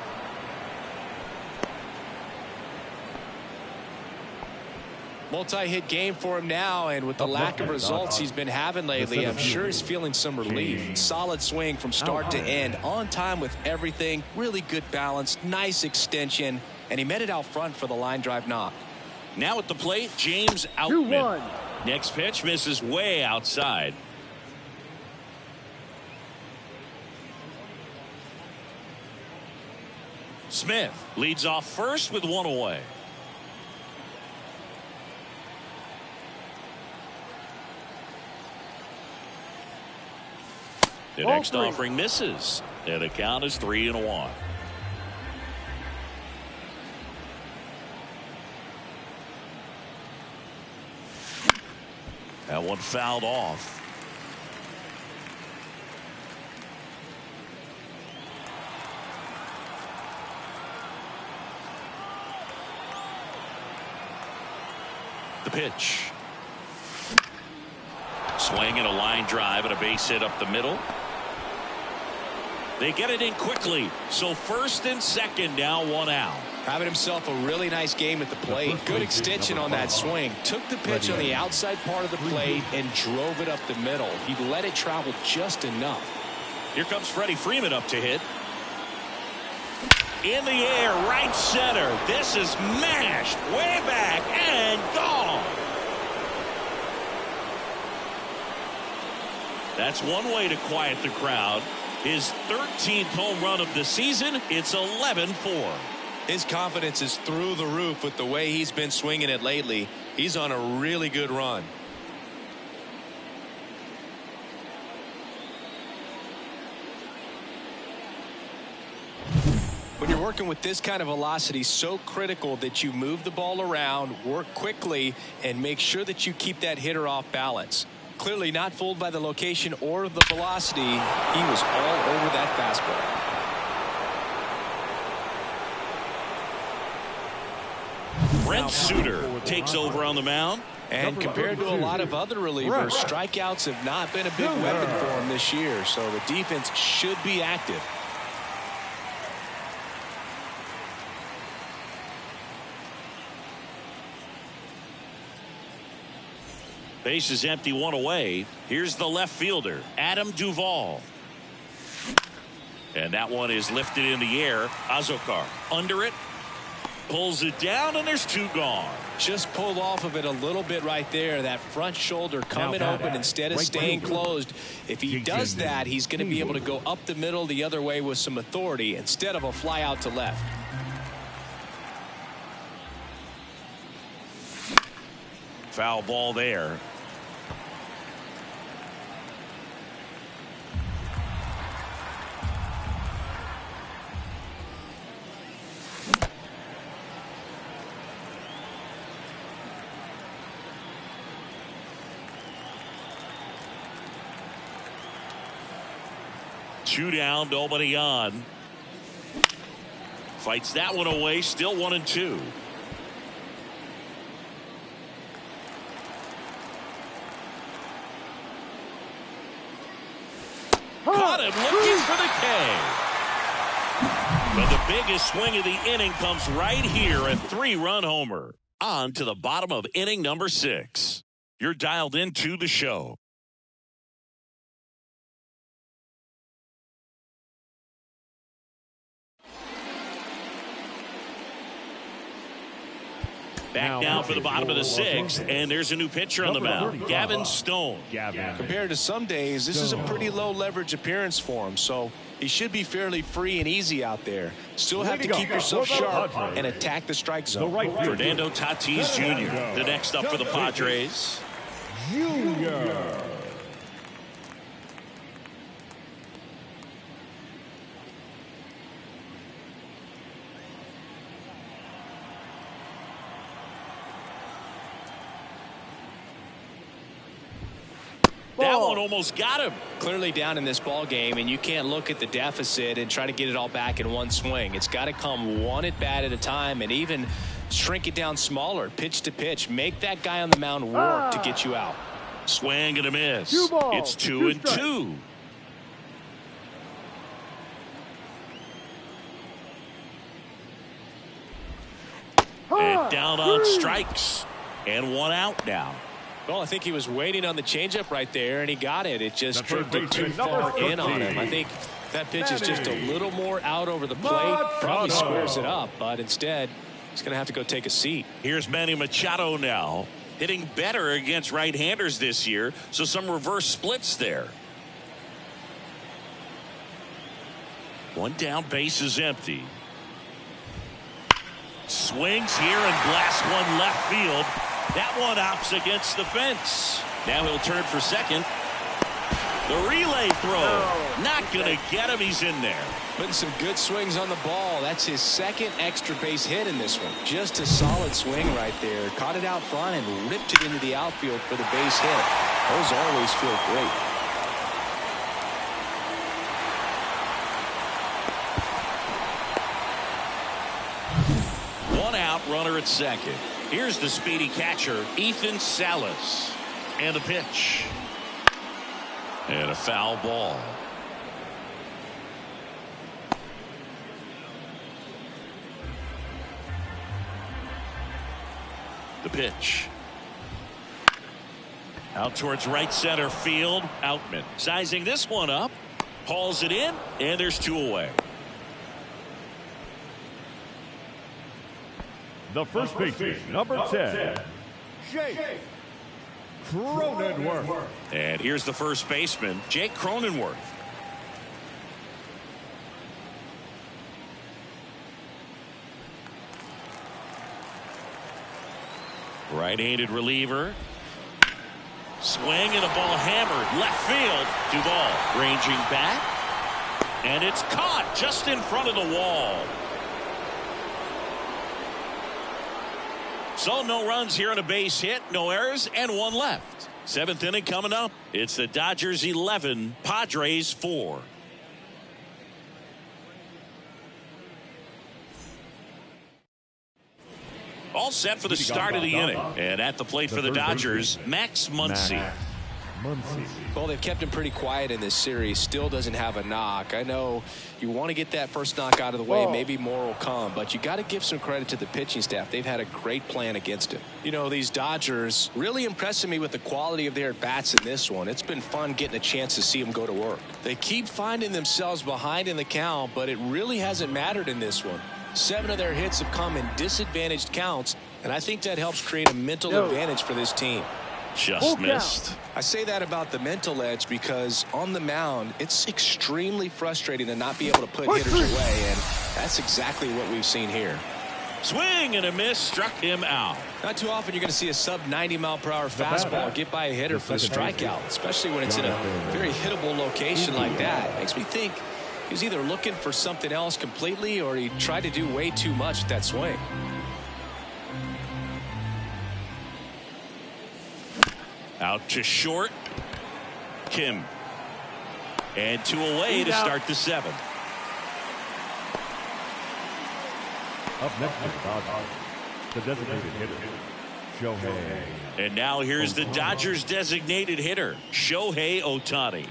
Multi-hit game for him now, and with the lack of results he's been having lately, I'm sure he's feeling some relief. Solid swing from start to end, on time with everything, really good balance, nice extension, and he met it out front for the line drive knock. Now at the plate, James Outman. Next pitch misses way outside. Smith leads off first with 1 away. The next offering misses, and the count is 3-1. That one fouled off. The pitch. Swing and a line drive and a base hit up the middle. They get it in quickly. So first and second, now 1 out. Having himself a really nice game at the plate. Good extension on that swing. Took the pitch on the outside part of the plate and drove it up the middle. He let it travel just enough. Here comes Freddie Freeman up to hit. In the air, right center. This is mashed way back and gone. That's one way to quiet the crowd. His 13th home run of the season. It's 11-4. His confidence is through the roof with the way he's been swinging it lately. He's on a really good run. When you're working with this kind of velocity, so critical that you move the ball around, work quickly, and make sure that you keep that hitter off balance. Clearly not fooled by the location or the velocity. He was all over that fastball. Brent Suter takes over on the mound. And compared to a lot of other relievers, strikeouts have not been a big weapon for him this year. So the defense should be active. Base is empty, one away. Here's the left fielder, Adam Duvall. And that one is lifted in the air. Azokar under it. Pulls it down, and there's two gone. Just pulled off of it a little bit right there. That front shoulder coming open instead of staying closed. If he does that, he's going to be able to go up the middle the other way with some authority instead of a fly out to left. Foul ball there. Two down, nobody on. Fights that one away, still 1-2. Caught him looking for the K. But the biggest swing of the inning comes right here, a 3-run homer. On to the bottom of inning number 6. You're dialed into the show. Back now for the bottom of the 6th, and there's a new pitcher on the mound, Gavin Stone. Compared to some days, this is a pretty low leverage appearance for him, so he should be fairly free and easy out there. Still have to keep yourself sharp and attack the strike zone. Fernando Tatis Jr., the next up for the Padres. Junior. That one almost got him. Clearly down in this ball game, and you can't look at the deficit and try to get it all back in one swing. It's got to come one at bat at a time, and even shrink it down smaller, pitch to pitch. Make that guy on the mound work to get you out. Swing and a miss. It's 2-2. And down on strikes. And one out now. Well, I think he was waiting on the changeup right there, and he got it. It just drifted too far in on him. I think that pitch is just a little more out over the plate. Probably squares it up, but instead, he's going to have to go take a seat. Here's Manny Machado now. Hitting better against right-handers this year, so some reverse splits there. One down, base is empty. Swings here and blasts one left field. That one opts against the fence. Now he'll turn for second. The relay throw. Not going to get him. He's in there. Putting some good swings on the ball. That's his second extra base hit in this one. Just a solid swing right there. Caught it out front and ripped it into the outfield for the base hit. Those always feel great. One out, runner at second. Here's the speedy catcher, Ethan Salas. And the pitch. And a foul ball. The pitch. Out towards right center field. Outman sizing this one up. Hauls it in, and there's two away. The first baseman, number 10, Jake Cronenworth. And here's the first baseman, Jake Cronenworth. Right-handed reliever. Swing and a ball hammered left field. Duvall ranging back. And it's caught just in front of the wall. So no runs here on a base hit, no errors, and one left. Seventh inning coming up. It's the Dodgers 11, Padres 4. All set for the start of the inning. And at the plate for the Dodgers, Max Muncy. Well, they've kept him pretty quiet in this series. Still doesn't have a knock. I know you want to get that first knock out of the way. Maybe more will come, but you got to give some credit to the pitching staff. They've had a great plan against him. You know, these Dodgers really impressing me with the quality of their bats in this one. It's been fun getting a chance to see them go to work. They keep finding themselves behind in the count, but it really hasn't mattered in this one. 7 of their hits have come in disadvantaged counts, and I think that helps create a mental advantage for this team. Just missed. I say that about the mental edge because on the mound, it's extremely frustrating to not be able to put hitters away, and that's exactly what we've seen here. Swing and a miss, struck him out. Not too often you're going to see a sub 90-mile-per-hour fastball get by a hitter for the strikeout, especially when it's in a very hittable location like that. It makes me think he was either looking for something else completely or he tried to do way too much with that swing. Out to short. Kim. And 2 away to start the 7th. Up next is Dodgers, the designated hitter, Shohei. And now here's the Dodgers designated hitter, Shohei Ohtani.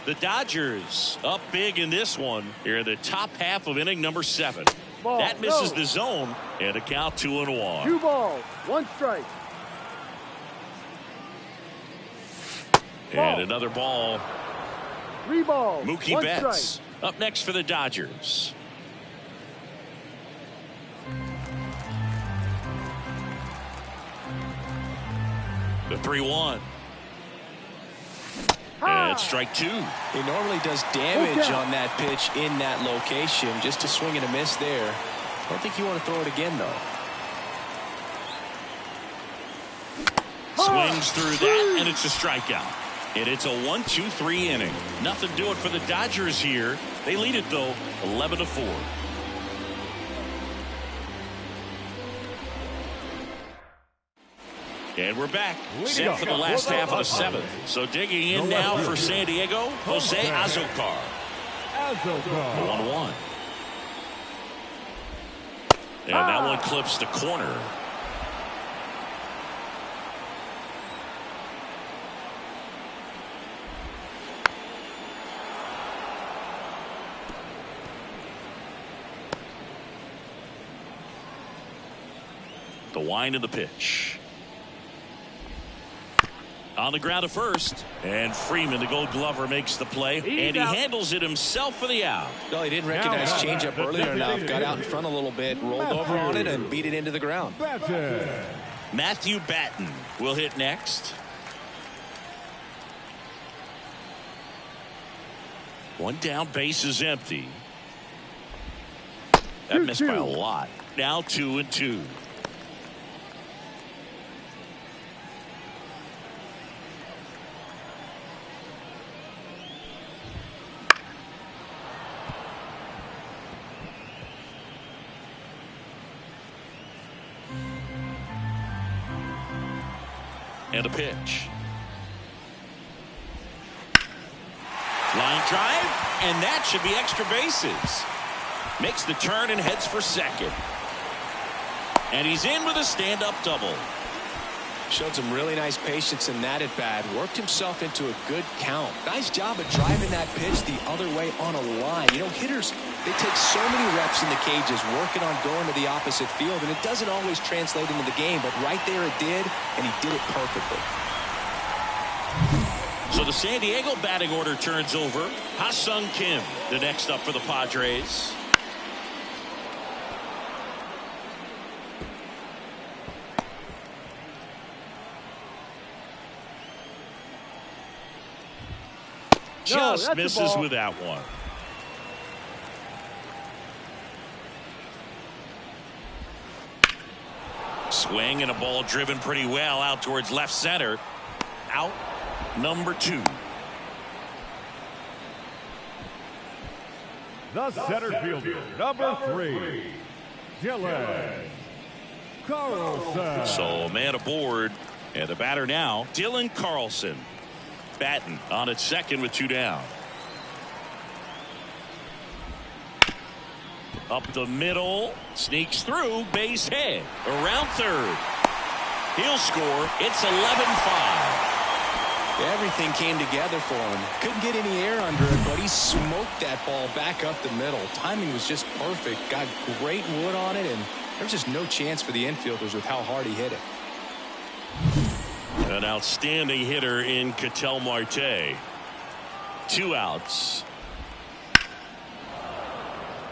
The Dodgers up big in this one here in the top half of inning number 7. That misses the zone, and a count 2-1. 2 balls, 1 strike. And another ball. 3 balls, Mookie 1 Betts strike. up next for the Dodgers. The 3-1. And strike 2. He normally does damage on that pitch in that location. Just a swing and a miss there. I don't think you want to throw it again, though. Swings through that, and it's a strikeout. And it's a 1-2-3 inning. Nothing doing for the Dodgers here. They lead it, though, 11-4. And we're back, set for the last half of the 7th. So digging in now for San Diego, Jose Azocar. 1-1. And that one clips the corner. The wind of the pitch. On the ground to first, and Freeman, the Gold Glover, makes the play, and he handles it himself for the out. Well, he didn't recognize changeup earlier enough, got out in front a little bit, rolled over on it, and beat it into the ground. Matthew Batten will hit next. One down, base is empty. That missed by a lot. Now 2-2. And a pitch. Line drive, and that should be extra bases. Makes the turn and heads for second. And he's in with a stand-up double. Showed some really nice patience in that at bat. Worked himself into a good count. Nice job of driving that pitch the other way on a line. You know, hitters, they take so many reps in the cages working on going to the opposite field, and it doesn't always translate into the game, but right there it did, and he did it perfectly. So the San Diego batting order turns over. Ha-Sung Kim, the next up for the Padres. Just misses with that one. Swing and a ball driven pretty well out towards left center. Out number 2. The center fielder, number 3, Dylan Carlson. So a man aboard And the batter now, Dylan Carlson. Batting on at second with 2 down. Up the middle, sneaks through, base hit. Around third. He'll score. It's 11-5. Everything came together for him. Couldn't get any air under it, but he smoked that ball back up the middle. Timing was just perfect. Got great wood on it, and there's just no chance for the infielders with how hard he hit it. An outstanding hitter in Ketel Marte. 2 outs.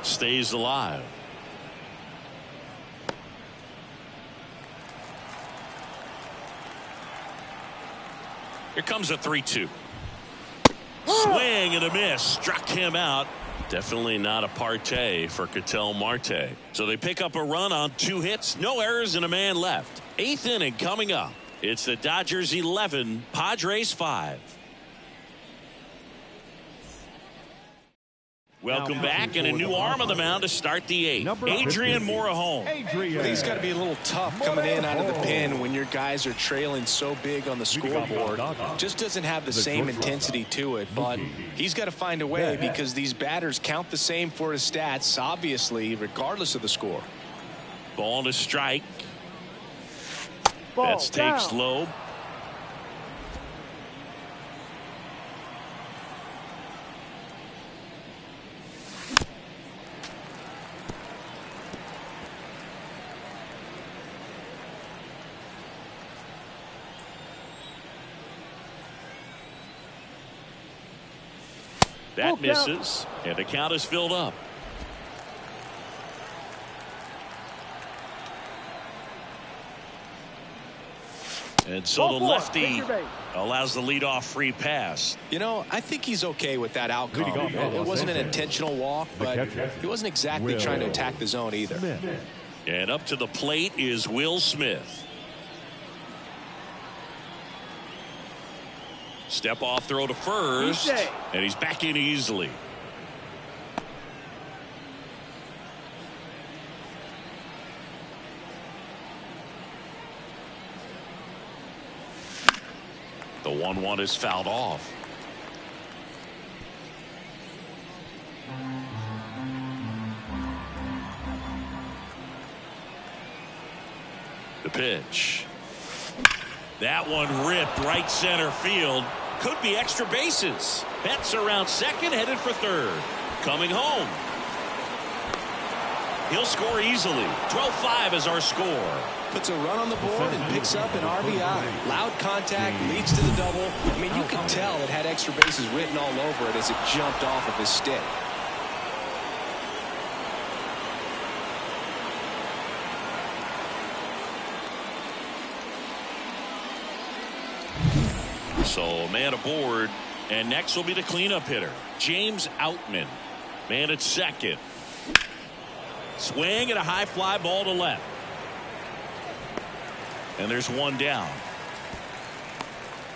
Stays alive. Here comes a 3-2. Swing and a miss. Struck him out. Definitely not a partay for Ketel Marte. So they pick up a run on 2 hits, no errors, and a man left. 8th inning coming up. It's the Dodgers 11, Padres 5. Welcome back, and a new arm on the mound to start the 8th. Adrian Morejon. He's got to be a little tough coming in out of the pen when your guys are trailing so big on the scoreboard. Just doesn't have the same intensity to it, but he's got to find a way because these batters count the same for his stats, obviously, regardless of the score. Ball to strike. That's takes low. That misses, and the count is filled up. And so the lefty allows the leadoff free pass. You know, I think he's okay with that outcome. It wasn't an intentional walk, but he wasn't exactly trying to attack the zone either. And up to the plate is Will Smith. Step off throw to first, and he's back in easily. The 1-1 is fouled off. The pitch. That one ripped right center field. Could be extra bases. Betts around second, headed for third. Coming home. He'll score easily. 12-5 is our score. Puts a run on the board and picks up an RBI. Loud contact, leads to the double. I mean, you could tell it had extra bases written all over it as it jumped off of his stick. So a man aboard, and next will be the cleanup hitter, James Outman. Man at second. Swing and a high fly ball to left. And there's one down.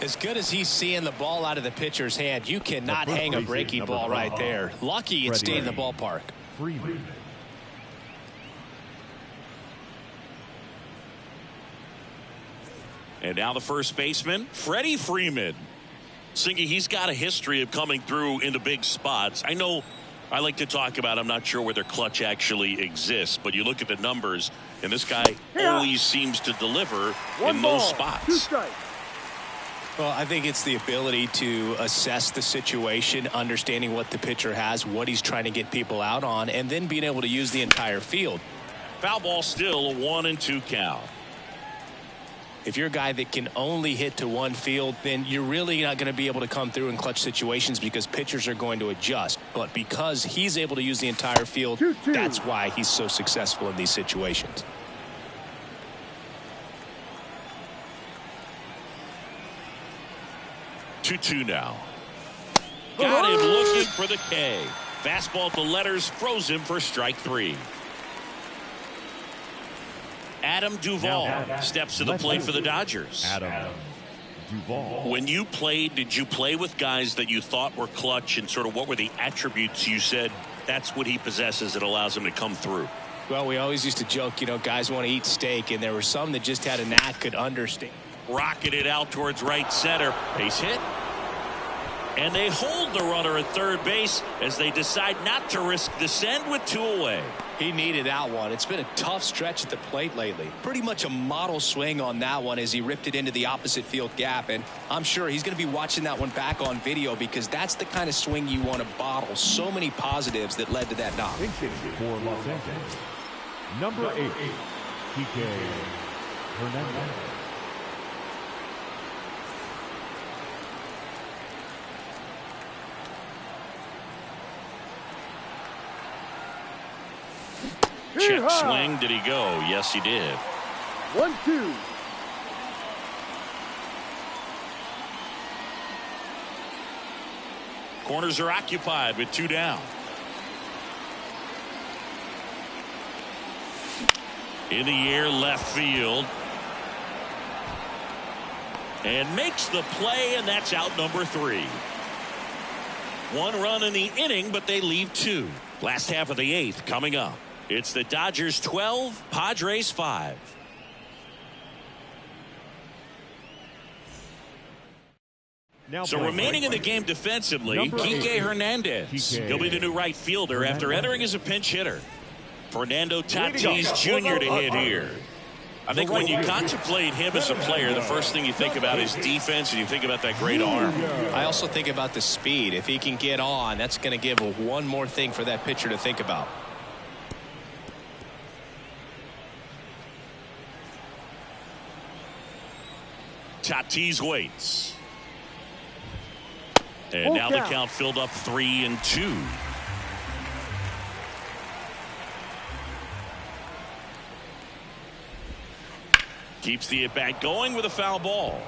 As good as he's seeing the ball out of the pitcher's hand, you cannot hang a breaking ball right there. Lucky it stayed in the ballpark. And now the first baseman, Freddie Freeman. Singy, he's got a history of coming through into big spots. I know I like to talk about, I'm not sure whether clutch actually exists, but you look at the numbers, and this guy always seems to deliver in those spots. Well, I think it's the ability to assess the situation, understanding what the pitcher has, what he's trying to get people out on, and then being able to use the entire field. Foul ball still, a 1-2 count. If you're a guy that can only hit to one field, then you're really not going to be able to come through in clutch situations because pitchers are going to adjust. But because he's able to use the entire field, that's why he's so successful in these situations. Two now. Got him looking for the K. Fastball to letters, froze him for strike 3. Adam Duvall steps to the plate for the Dodgers. Adam Duvall. When you played, did you play with guys that you thought were clutch, and sort of what were the attributes you said that's what he possesses that allows him to come through? Well, we always used to joke, you know, guys want to eat steak, and there were some that just had a knack, could understand Rocketed out towards right center. Base hit. And they hold the runner at third base as they decide not to risk the send with 2 away. He needed that one. It's been a tough stretch at the plate lately. Pretty much a model swing on that one as he ripped it into the opposite field gap. And I'm sure he's going to be watching that one back on video because that's the kind of swing you want to bottle. So many positives that led to that knock. For Los Angeles, number 8, Kike Hernandez. Check swing. Did he go? Yes, he did. 1-2. Corners are occupied with 2 down. In the air, left field. And makes the play, and that's out number 3. 1 run in the inning, but they leave 2. Last half of the 8th coming up. It's the Dodgers 12, Padres 5. So remaining in the game defensively, Kike Hernandez. He'll be the new right fielder after entering as a pinch hitter. Fernando Tatis Jr. to hit here. I think when you contemplate him as a player, the first thing you think about is defense, and you think about that great arm. I also think about the speed. If he can get on, that's going to give one more thing for that pitcher to think about. Tatis waits. And now the count filled up 3-2. Keeps the at-bat going with a foul ball.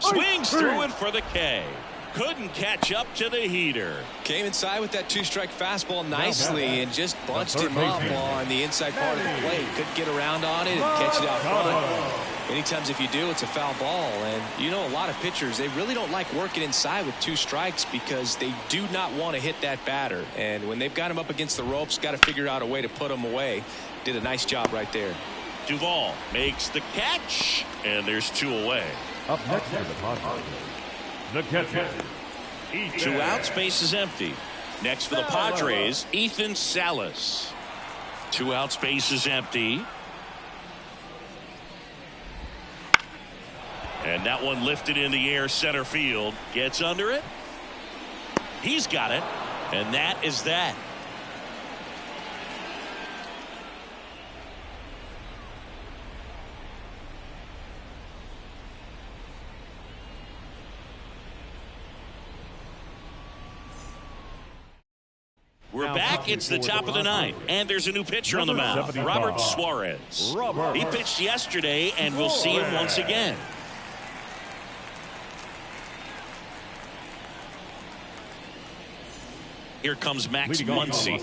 Swings through it for the K. Couldn't catch up to the heater. Came inside with that 2-strike fastball nicely and just bunched him up on the inside part of the plate. Couldn't get around on it and catch it out front. Many times if you do, it's a foul ball. And you know, a lot of pitchers, they really don't like working inside with 2 strikes because they do not want to hit that batter. And when they've got him up against the ropes, got to figure out a way to put him away. Did a nice job right there. Duvall makes the catch, and there's 2 away. Up next for the Padres, the catcher. 2 outs, base is empty. Next for the Padres, Ethan Salas. 2 outs, base is empty. And that one lifted in the air, center field. Gets under it. He's got it. And that is that. We're back. It's the top of the 9th, and there's a new pitcher on the mound, Robert Suarez. He pitched yesterday, and we'll see him once again. Here comes Max Muncy.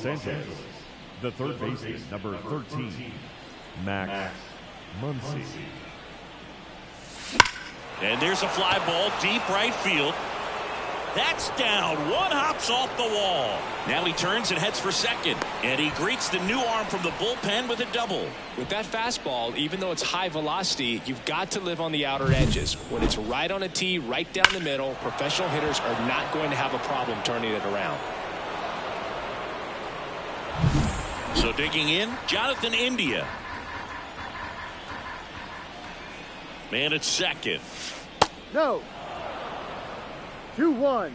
The third baseman, number 13, Max Muncy. And there's a fly ball, deep right field. That's down. 1 hops off the wall. Now he turns and heads for second. And he greets the new arm from the bullpen with a double. With that fastball, even though it's high velocity, you've got to live on the outer edges. When it's right on a tee, right down the middle, professional hitters are not going to have a problem turning it around. So digging in, Jonathan India. Man at second. No. 2-1.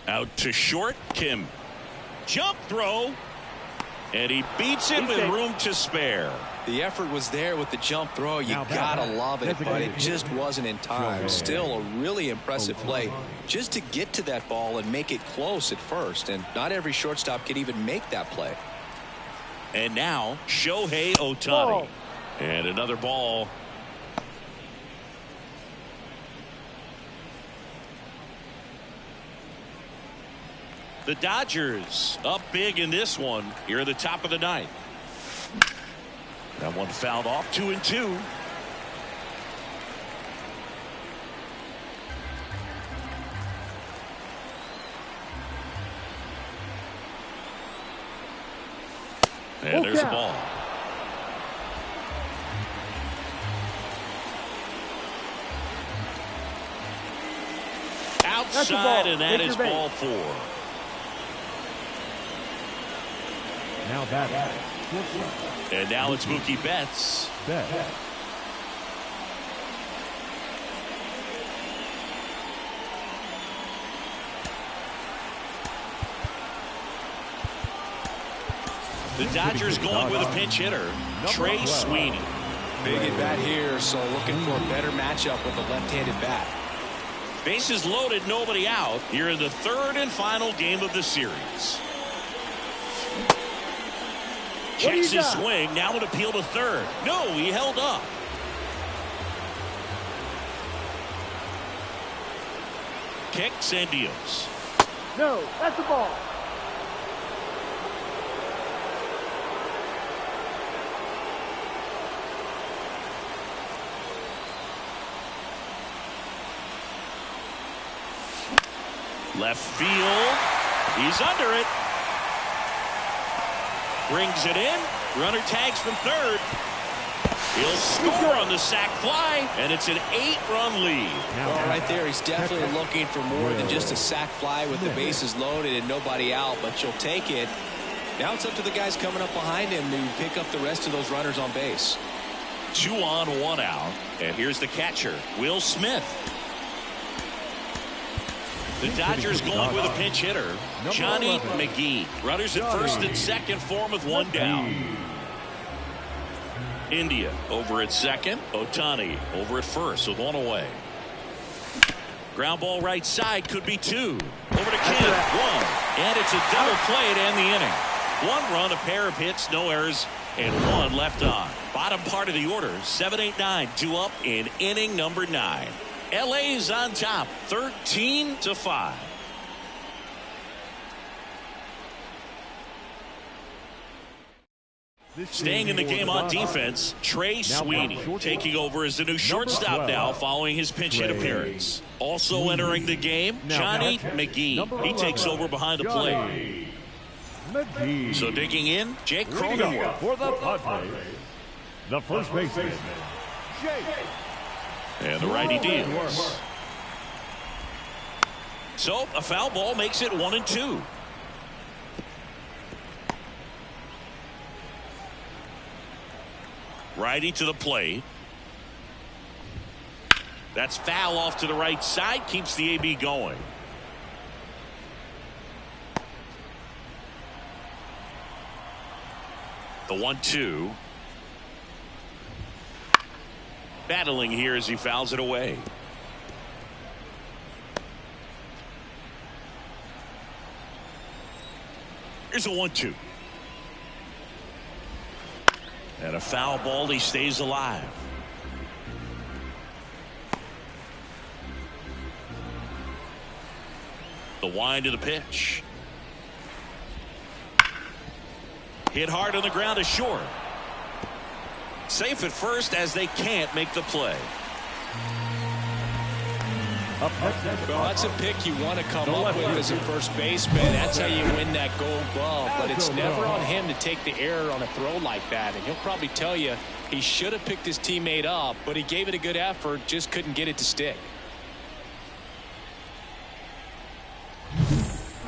Out to short, Kim. Jump throw. And he beats it with room to spare. The effort was there with the jump throw. You gotta love it, but it just wasn't in time. Still a really impressive play just to get to that ball and make it close at first. And not every shortstop can even make that play. And now Shohei Ohtani. And another ball. The Dodgers up big in this one here at the top of the ninth. That one fouled off. 2-2. And there's the ball. Outside, and that is ball 4. Now batting. And now it's Mookie Betts. The Dodgers going with a pinch hitter, Trey Sweeney. Big at bat here, so looking for a better matchup with a left-handed bat. Bases loaded, nobody out here in the third and final game of the series. Checks his swing, now an appeal to third. No, he held up. Kicks and deals. No, that's a ball. Left field. He's under it. Brings it in. Runner tags from third. He'll score on the sac fly, and it's an 8-run lead. Well, right there, he's definitely looking for more than just a sac fly with the bases loaded and nobody out, but you'll take it. Now it's up to the guys coming up behind him to pick up the rest of those runners on base. 2 on, 1 out. And here's the catcher, Will Smith. The Dodgers going with a pinch hitter, Johnny McGee. Runners at first and second for him with 1 down. India over at second. Ohtani over at first with 1 away. Ground ball right side, could be 2. Over to Kim, 1. And it's a double play to end the inning. 1 run, a pair of hits, no errors, and 1 left on. Bottom part of the order, 7-8-9, 2 up in inning number 9. LA's on top, 13-5. Staying in the game on defense, Trey Sweeney taking over as the new shortstop now following his pinch hit appearance. Also entering the game, Johnny McGee. He takes over behind the plate. So digging in, Jake Cronenworth. For the Padres, the first baseman, Jake. And the righty deals. So a foul ball makes it 1-2. Righty to the plate. That's foul off to the right side. Keeps the AB going. The 1-2. Battling here as he fouls it away. Here's a 1-2. And a foul ball. He stays alive. The wind of the pitch. Hit hard on the ground to short. Safe at first as they can't make the play. Well, that's a pick you want to come up with as a first baseman. That's how you win that gold glove. But it's never on him to take the error on a throw like that. And he'll probably tell you he should have picked his teammate up, but he gave it a good effort, just couldn't get it to stick.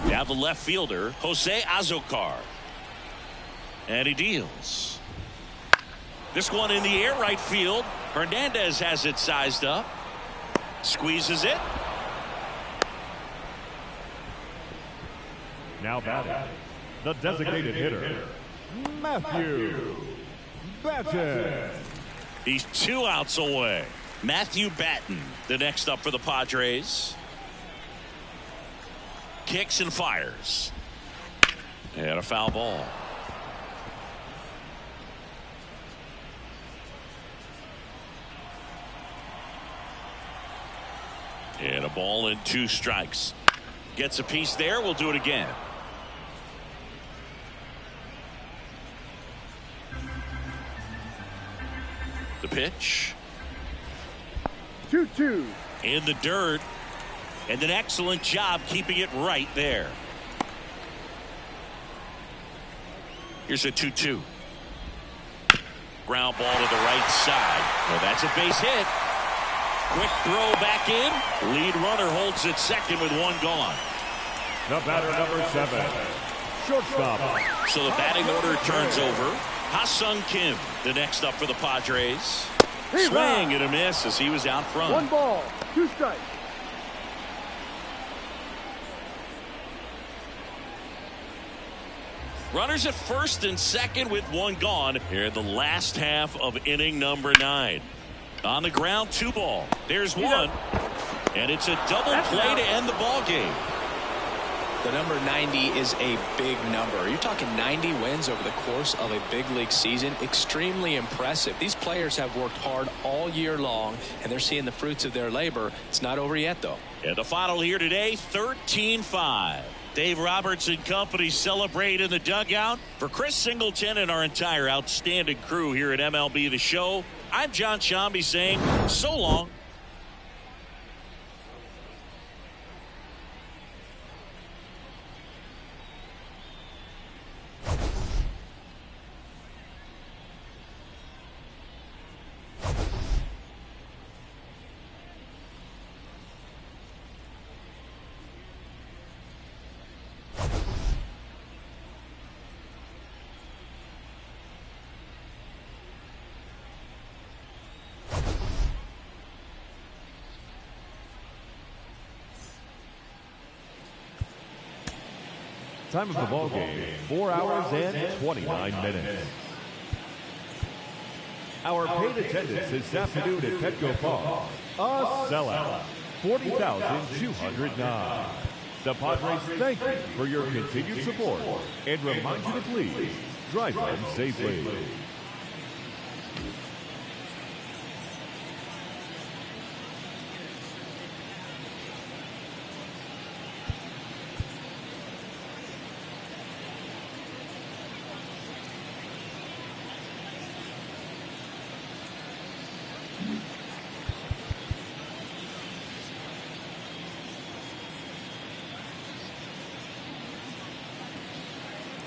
Now the left fielder, Jose Azocar. And he deals. This one in the air, right field. Hernandez has it sized up. Squeezes it. Now batting, the designated hitter, Matthew Batten. He's 2 outs away. Matthew Batten, the next up for the Padres. Kicks and fires. And a foul ball. And a ball and 2 strikes. Gets a piece there. We'll do it again. The pitch. 2-2. In the dirt. And an excellent job keeping it right there. Here's a 2-2. Ground ball to the right side. Well, that's a base hit. Quick throw back in. Lead runner holds it second with one gone. The batter, number 7, shortstop. So the batting order turns over. Ha-Sung Kim, the next up for the Padres. Swing and a miss as he was out front. 1 ball, 2 strikes. Runners at first and second with one gone here in the last half of inning number 9. On the ground, 2 ball. There's one. And it's a double play to end the ball game. The number 90 is a big number. You're talking 90 wins over the course of a big league season. Extremely impressive. These players have worked hard all year long, and they're seeing the fruits of their labor. It's not over yet, though. And the final here today, 13-5. Dave Roberts and company celebrate in the dugout. For Chris Singleton and our entire outstanding crew here at MLB The Show, I'm John Shambi saying so long. Time of the ball game, 4 hours and 29 minutes. Our paid attendance this afternoon at Petco Park, a sellout, 40,209. The Padres thank you for your continued support and remind you to please drive home safely.